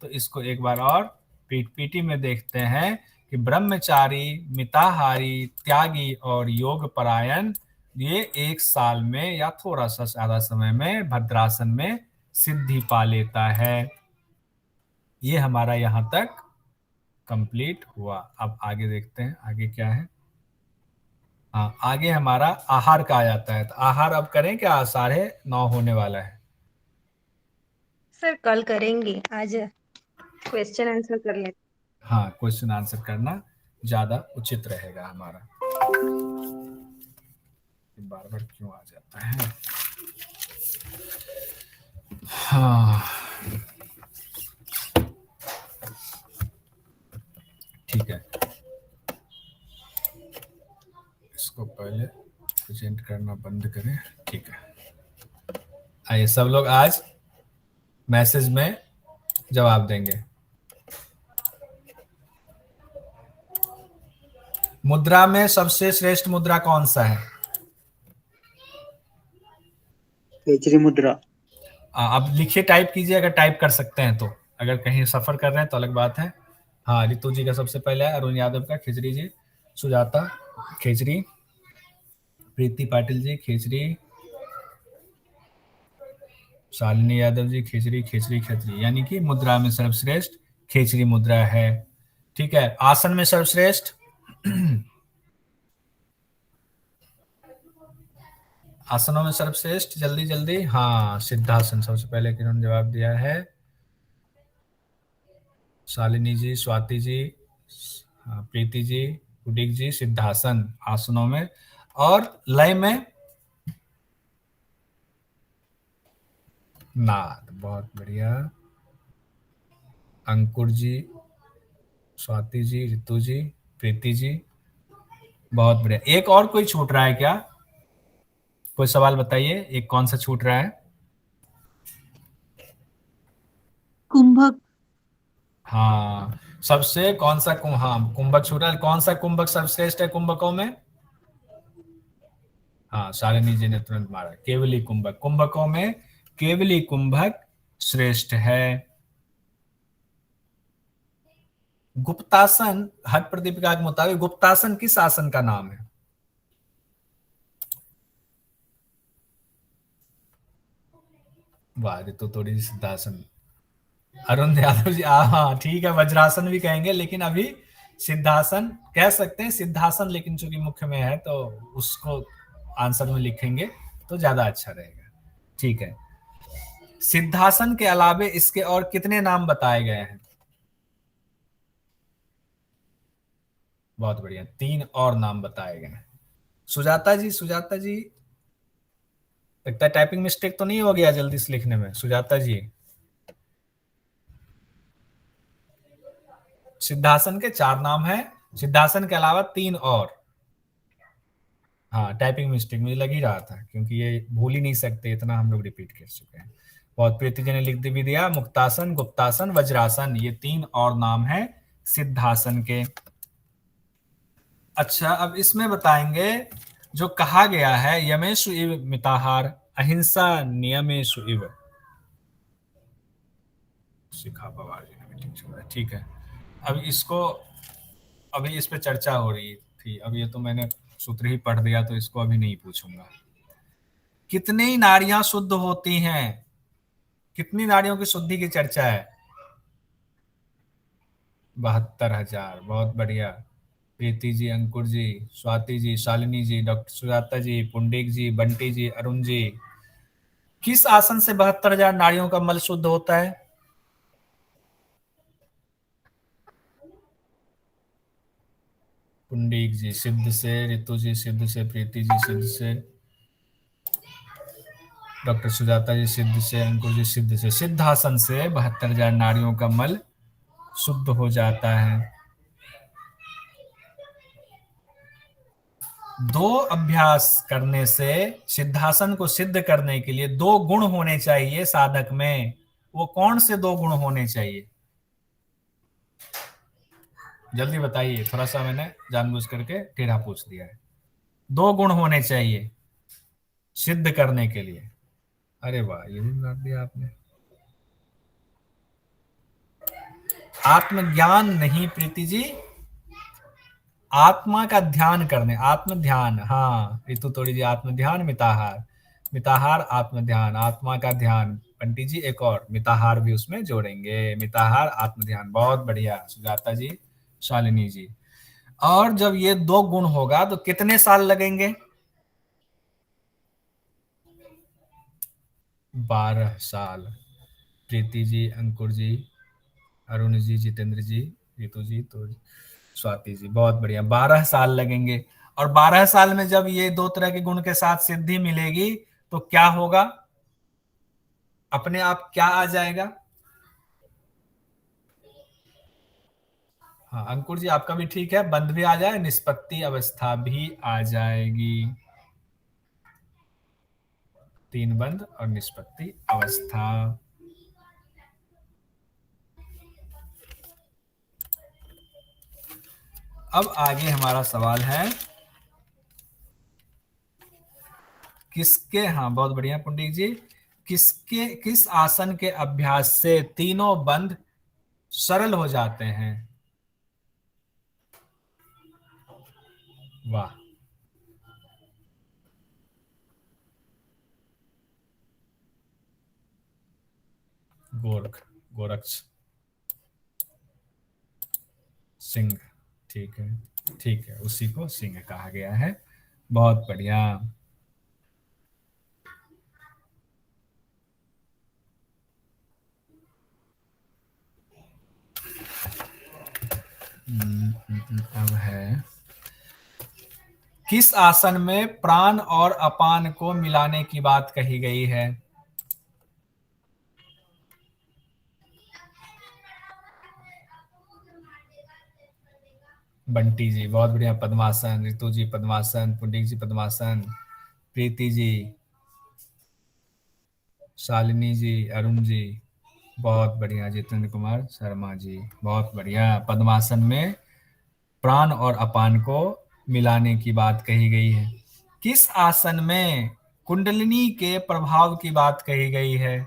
तो इसको एक बार और पीटी में देखते हैं कि ब्रह्मचारी मिताहारी त्यागी और योग परायण, ये 1 साल में या थोड़ा सा ज्यादा समय में भद्रासन में सिद्धि पा लेता है। ये हमारा यहाँ तक कंप्लीट हुआ। अब आगे देखते हैं आगे क्या है। हाँ, आगे हमारा आहार का आ जाता है। तो आहार अब करें क्या? 9:30 होने वाला है। सर कल करेंगे, आज क्वेश्चन आंसर कर लेते। हाँ, क्वेश्चन आंसर करना ज्यादा उचित रहेगा हमारा। बार बार क्यों आ जाता है? हाँ ठीक है, इसको पहले प्रेजेंट करना बंद करें। ठीक है, आइए सब लोग आज मैसेज में जवाब देंगे। मुद्रा में सबसे श्रेष्ठ मुद्रा कौन सा है? खेचरी मुद्रा। अब लिखिए, टाइप कीजिए अगर टाइप कर सकते हैं तो, अगर कहीं सफर कर रहे हैं तो अलग बात है। हाँ, रितु जी का सबसे पहले है, अरुण यादव का खेचरी जी, सुजाता खेचरी, प्रीति पाटिल जी खेचरी, शालिनी यादव जी खेचरी खेचरी खेचरी, यानी कि मुद्रा में सर्वश्रेष्ठ खेचरी मुद्रा है। ठीक है, आसन में सर्वश्रेष्ठ आसनों में सर्वश्रेष्ठ, जल्दी जल्दी। हाँ, सिद्धासन सबसे पहले किन्होंने जवाब दिया है, शालिनी जी, स्वाति जी, प्रीति जी, उडिक जी, सिद्धासन आसनों में। और लय में नाद, बहुत बढ़िया। अंकुर जी, स्वाति जी, ऋतु जी, प्रीति जी, बहुत बढ़िया। एक और कोई छूट रहा है क्या? कोई सवाल बताइए, एक कौन सा छूट रहा है? कुंभक। हाँ, सबसे कौन सा हाँ, कुंभक छूट रहा है। कौन सा कुंभक सर्वश्रेष्ठ है कुंभकों में? हाँ, शालिनी जी ने तुरंत मारा, केवली कुंभक। कुंभकों में केवली कुंभक श्रेष्ठ है। गुप्तासन, हठ प्रदीपिका के मुताबिक गुप्तासन किस आसन का नाम है? वाह, तो थोड़ी सिद्धासन। अरुण यादव जी, हाँ ठीक है, वज्रासन भी कहेंगे, लेकिन अभी सिद्धासन कह सकते हैं, सिद्धासन, लेकिन चूंकि मुख्य में है तो उसको आंसर में लिखेंगे तो ज्यादा अच्छा रहेगा। ठीक है, सिद्धासन के अलावे इसके और कितने नाम बताए गए हैं? बहुत बढ़िया, 3 और नाम बताए गए हैं। सुजाता जी, सुजाता जी, लगता है टाइपिंग मिस्टेक तो नहीं हो गया जल्दी से लिखने में? सुजाता जी, सिद्धासन के 4 नाम हैं, सिद्धासन के अलावा 3 और। हाँ, टाइपिंग मिस्टेक मुझे लग ही रहा था, क्योंकि ये भूल ही नहीं सकते, इतना हम लोग रिपीट कर चुके हैं। बहुत प्रीति जी ने लिख भी दिया, मुक्तासन, गुप्तासन, वज्रासन, ये 3 और नाम है सिद्धासन के। अच्छा, अब इसमें बताएंगे जो कहा गया है यमेषु इव मिताहार अहिंसा नियमेषु इव। शिखा पवार जी ने मीटिंग चल रहा है, ठीक है। अब इसको, अभी इस पे चर्चा हो रही थी, अब ये तो मैंने सूत्र ही पढ़ दिया तो इसको अभी नहीं पूछूंगा। कितनी नारियां शुद्ध होती हैं? कितनी नारियों की शुद्धि की चर्चा है? 72,000। बहुत बढ़िया। प्रीति जी, अंकुर जी, स्वाति जी, शालिनी जी, डॉक्टर सुजाता जी, पुंडिक जी, बंटी जी, अरुण जी, किस आसन से 72,000 नारियों का मल शुद्ध होता है? पुंडिक जी सिद्ध से, रितु जी सिद्ध से, प्रीति जी सिद्ध से, डॉक्टर सुजाता जी सिद्ध से, अंकुर जी सिद्ध से। सिद्धासन से 72,000 नारियों का मल शुद्ध हो जाता है। 2 अभ्यास करने से, सिद्धासन को सिद्ध करने के लिए 2 गुण होने चाहिए साधक में। वो कौन से 2 गुण होने चाहिए? जल्दी बताइए, थोड़ा सा मैंने जानबूझ करके टेढ़ा पूछ दिया है। 2 गुण होने चाहिए सिद्ध करने के लिए। अरे वाह, ये भी बता दिया आपने। आत्मज्ञान नहीं प्रीति जी, आत्मा का ध्यान करने, आत्म ध्यान। हाँ ऋतु तोड़ी जी, आत्म ध्यान, मिताहार, मिताहार आत्म ध्यान, आत्मा का ध्यान। पंडित जी एक और मिताहार भी उसमें जोड़ेंगे, मिताहार आत्म ध्यान। बहुत बढ़िया सुजाता जी, शालिनी जी। और जब ये 2 गुण होगा तो कितने साल लगेंगे? 12 साल। प्रीति जी, अंकुर जी, अरुण जी, जितेंद्र जी, ऋतु जी, तो स्वाति जी, बहुत बढ़िया। 12 साल लगेंगे। और 12 साल में जब ये 2 तरह के गुण के साथ सिद्धि मिलेगी तो क्या होगा? अपने आप क्या आ जाएगा? हाँ अंकुर जी, आपका भी ठीक है, बंध भी आ जाए, निष्पत्ति अवस्था भी आ जाएगी। 3 बंध और निष्पत्ति अवस्था। अब आगे हमारा सवाल है किसके, हाँ बहुत बढ़िया पंडित जी, किस आसन के अभ्यास से तीनों बंध सरल हो जाते हैं? वाह, गोरक्ष सिंह, ठीक है, ठीक है, उसी को सिंह कहा गया है। बहुत बढ़िया। अब है किस आसन में प्राण और अपान को मिलाने की बात कही गई है? बंटी जी बहुत बढ़िया, पद्मासन। ऋतु जी पद्मासन, पुंडिक जी पद्मासन, प्रीति जी, शालिनी जी, अरुण जी, बहुत बढ़िया। जितेंद्र कुमार शर्मा जी, बहुत बढ़िया। पद्मासन में प्राण और अपान को मिलाने की बात कही गई है। किस आसन में कुंडलिनी के प्रभाव की बात कही गई है?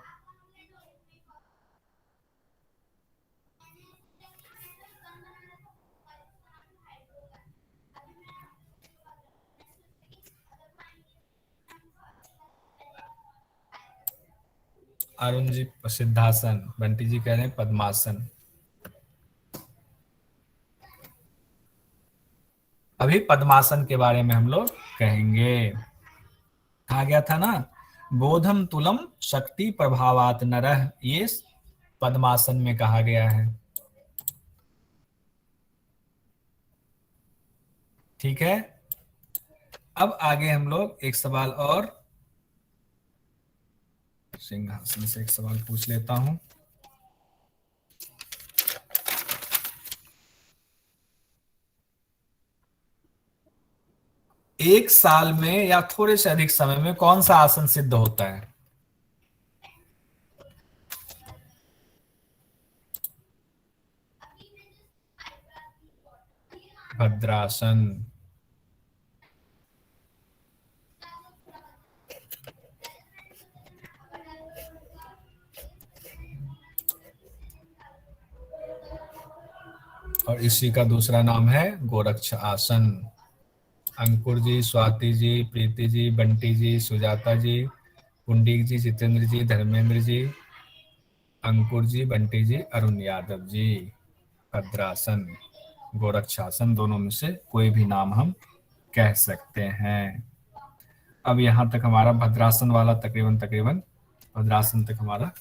अरुण जी सिद्धासन, बंटी जी कह रहे हैं पद्मासन। अभी पद्मासन के बारे में हम लोग कहेंगे। कहा गया था ना, बोधम तुलम शक्ति प्रभावात नरः, ये पद्मासन में कहा गया है। ठीक है, अब आगे हम लोग एक सवाल और, सिंहासन से एक सवाल पूछ लेता हूं। एक साल में या थोड़े से अधिक समय में कौन सा आसन सिद्ध होता है? भद्रासन। और इसी का दूसरा नाम है गोरक्ष आसन। अंकुर जी, स्वाति जी, प्रीति जी, बंटी जी, सुजाता जी, पुंडीक जी, जितेंद्र जी, धर्मेंद्र जी, अंकुर जी, बंटी जी, अरुण यादव जी। भद्रासन, गोरक्षासन, दोनों में से कोई भी नाम हम कह सकते हैं। अब यहाँ तक हमारा भद्रासन वाला तकरीबन भद्रासन तक हमारा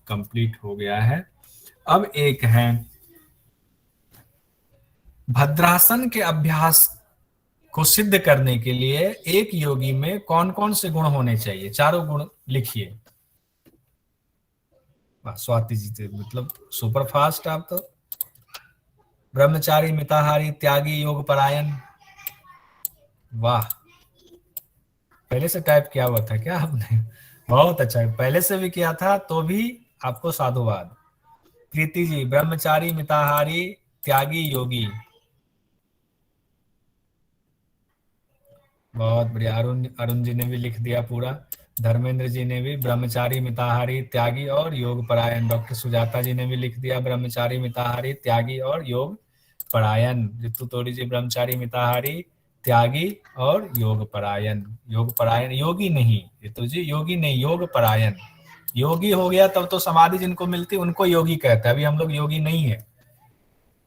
कंप्लीट हो गया है। अब एक है भद्रासन के अभ्यास को सिद्ध करने के लिए एक योगी में कौन कौन से गुण होने चाहिए? चारों गुण लिखिए। स्वाति जी थे, मतलब सुपर फास्ट आप तो। ब्रह्मचारी, मिताहारी, त्यागी, योग परायण। वाह, पहले से टाइप किया हुआ था क्या आपने? बहुत अच्छा, पहले से भी किया था तो भी आपको साधुवाद। प्रीति जी, ब्रह्मचारी, मिताहारी, त्यागी, योगी। बहुत बढ़िया। अरुण जी ने भी लिख दिया पूरा। धर्मेंद्र जी ने भी ब्रह्मचारी, मिताहारी, त्यागी और योग परायण। डॉक्टर सुजाता जी ने भी लिख दिया ब्रह्मचारी, मिताहारी, त्यागी और योग परायण। रितु तोड़ी जी, ब्रह्मचारी, मिताहारी, त्यागी और योग परायण। योग परायण योगी नहीं, रितु जी योगी नहीं, योग परायण। योगी हो गया तब तो समाधि जिनको मिलती उनको योगी कहता है, अभी हम लोग योगी नहीं है।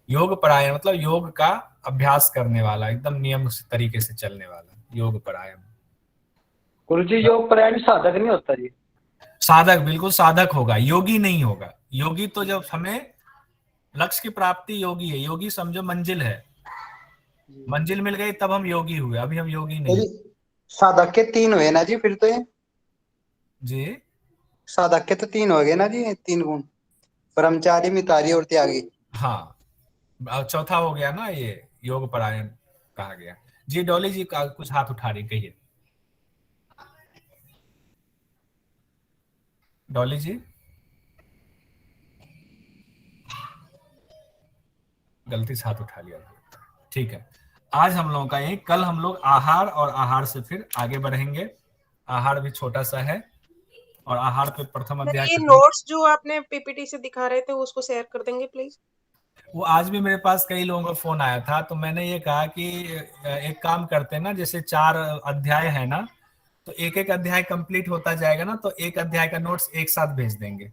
योग परायण मतलब योग का अभ्यास करने वाला, एकदम नियम तरीके से चलने वाला, योग परायण। गुरु जी, योग परायण साधक नहीं होता जी? साधक, बिल्कुल साधक होगा, योगी नहीं होगा। योगी तो जब हमें लक्ष्य की प्राप्ति, योगी है। योगी समझो मंजिल है, मंजिल मिल गई तब हम योगी हुए, अभी हम योगी नहीं। साधक के 3 हुए ना जी फिर तो ये? जी, साधक के तो 3 हो गए ना जी, 3 गुण, ब्रह्मचारी, मितारी और त्यागी। हाँ, चौथा हो गया ना ये योग परायण कहा गया। जी, डॉली जी का कुछ हाथ उठा रही, कहिए। डॉली जी, गलती से हाथ उठा लिया। ठीक है, आज हम लोगों का ये, कल हम लोग आहार और आहार से फिर आगे बढ़ेंगे। आहार भी छोटा सा है और आहार पे प्रथम अध्याय। ये नोट्स जो आपने पीपीटी से दिखा रहे थे उसको शेयर कर देंगे प्लीज। वो आज भी मेरे पास कई लोगों का फोन आया था, तो मैंने ये कहा कि एक काम करते हैं ना, जैसे 4 अध्याय है ना, तो एक एक अध्याय कंप्लीट होता जाएगा ना, तो एक अध्याय का नोट्स एक साथ भेज देंगे।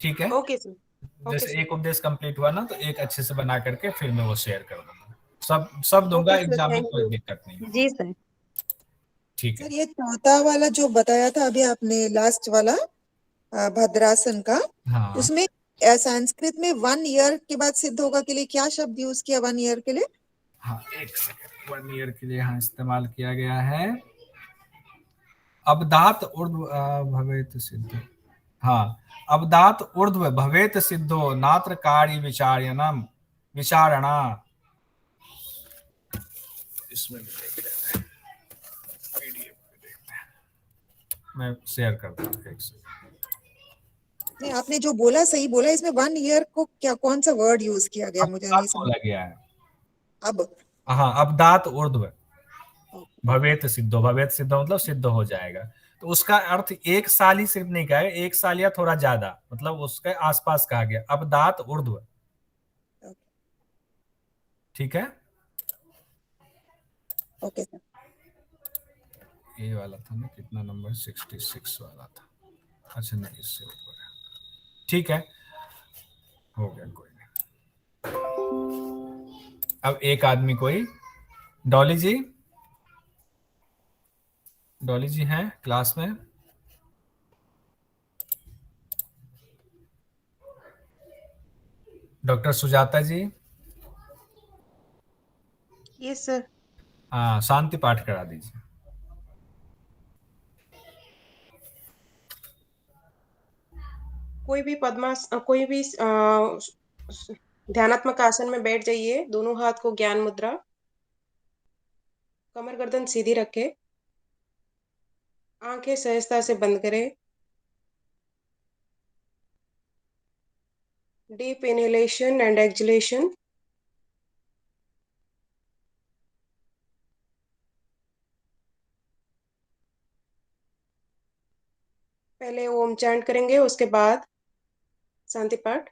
ठीक है, ओके सर। जैसे एक उपदेश कंप्लीट हुआ ना, तो एक अच्छे से बना करके फिर मैं वो शेयर कर दूंगा। सब दूंगा, एग्जाम में कोई दिक्कत नहीं। जी सर। ठीक है सर, ये चौथा वाला जो बताया था अभी आपने, लास्ट वाला भद्रासन का, हाँ, उसमें संस्कृत में 1 ईयर के बाद सिद्ध होगा के लिए क्या शब्द यूज किया 1 ईयर के लिए? हाँ, एक सेकंड। 1 ईयर के लिए यहाँ इस्तेमाल किया गया है अबदात ऊर्ध्व भवेत सिद्धो। हाँ, अबदात ऊर्ध्व भवेत सिद्धो नात्र कार्य विचारणम विचारणा। इसमें देख लेते हैं, PDF में देखते हैं, मैं शेयर करता हूँ एक सेकंड। नहीं, आपने जो बोला सही बोला, इसमें 1 ईयर को क्या कौन सा वर्ड यूज किया गया मुझे नहीं समझ बोला गया है। अब हाँ, अबदात ऊर्ध्व भवेत सिद्धो, भवेत सिद्धो मतलब सिद्ध हो जाएगा। तो उसका अर्थ 1 साल ही सिर्फ नहीं कहा है, 1 साल या थोड़ा ज्यादा, मतलब उसके आसपास कहा गया, अबदात ऊर्ध्व। ठीक है, ओके सर। ये वाला था ना, कितना नंबर? 66 वाला था। अच्छा नहीं, इससे ऊपर है। ठीक है, हो गया, कोई नहीं। अब एक आदमी कोई डॉली जी, डॉली जी हैं क्लास में? Doctor Sujata ji? Yes sir. हाँ, शांति पाठ करा दीजिए। कोई भी ध्यानात्मक आसन में बैठ जाइए। दोनों हाथ को ज्ञान मुद्रा, कमर गर्दन सीधी रखे, आंखें सहजता से बंद करें। Deep inhalation and exhalation. पहले ओम चैंट करेंगे, उसके बाद शांति पाठ।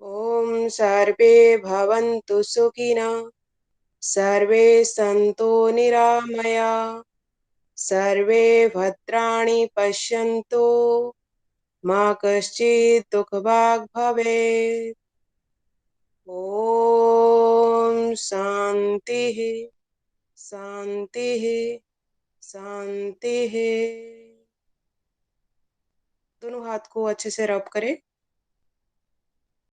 ओम सर्वे भवन्तु सुखिनः, सर्वे सन्तु निरामया, सर्वे भद्राणि पश्यन्तु, मा कश्चित् दुःखभाग् भवेत्। ओम शांति शांति शांति। दोनों हाथ को अच्छे से रब करें।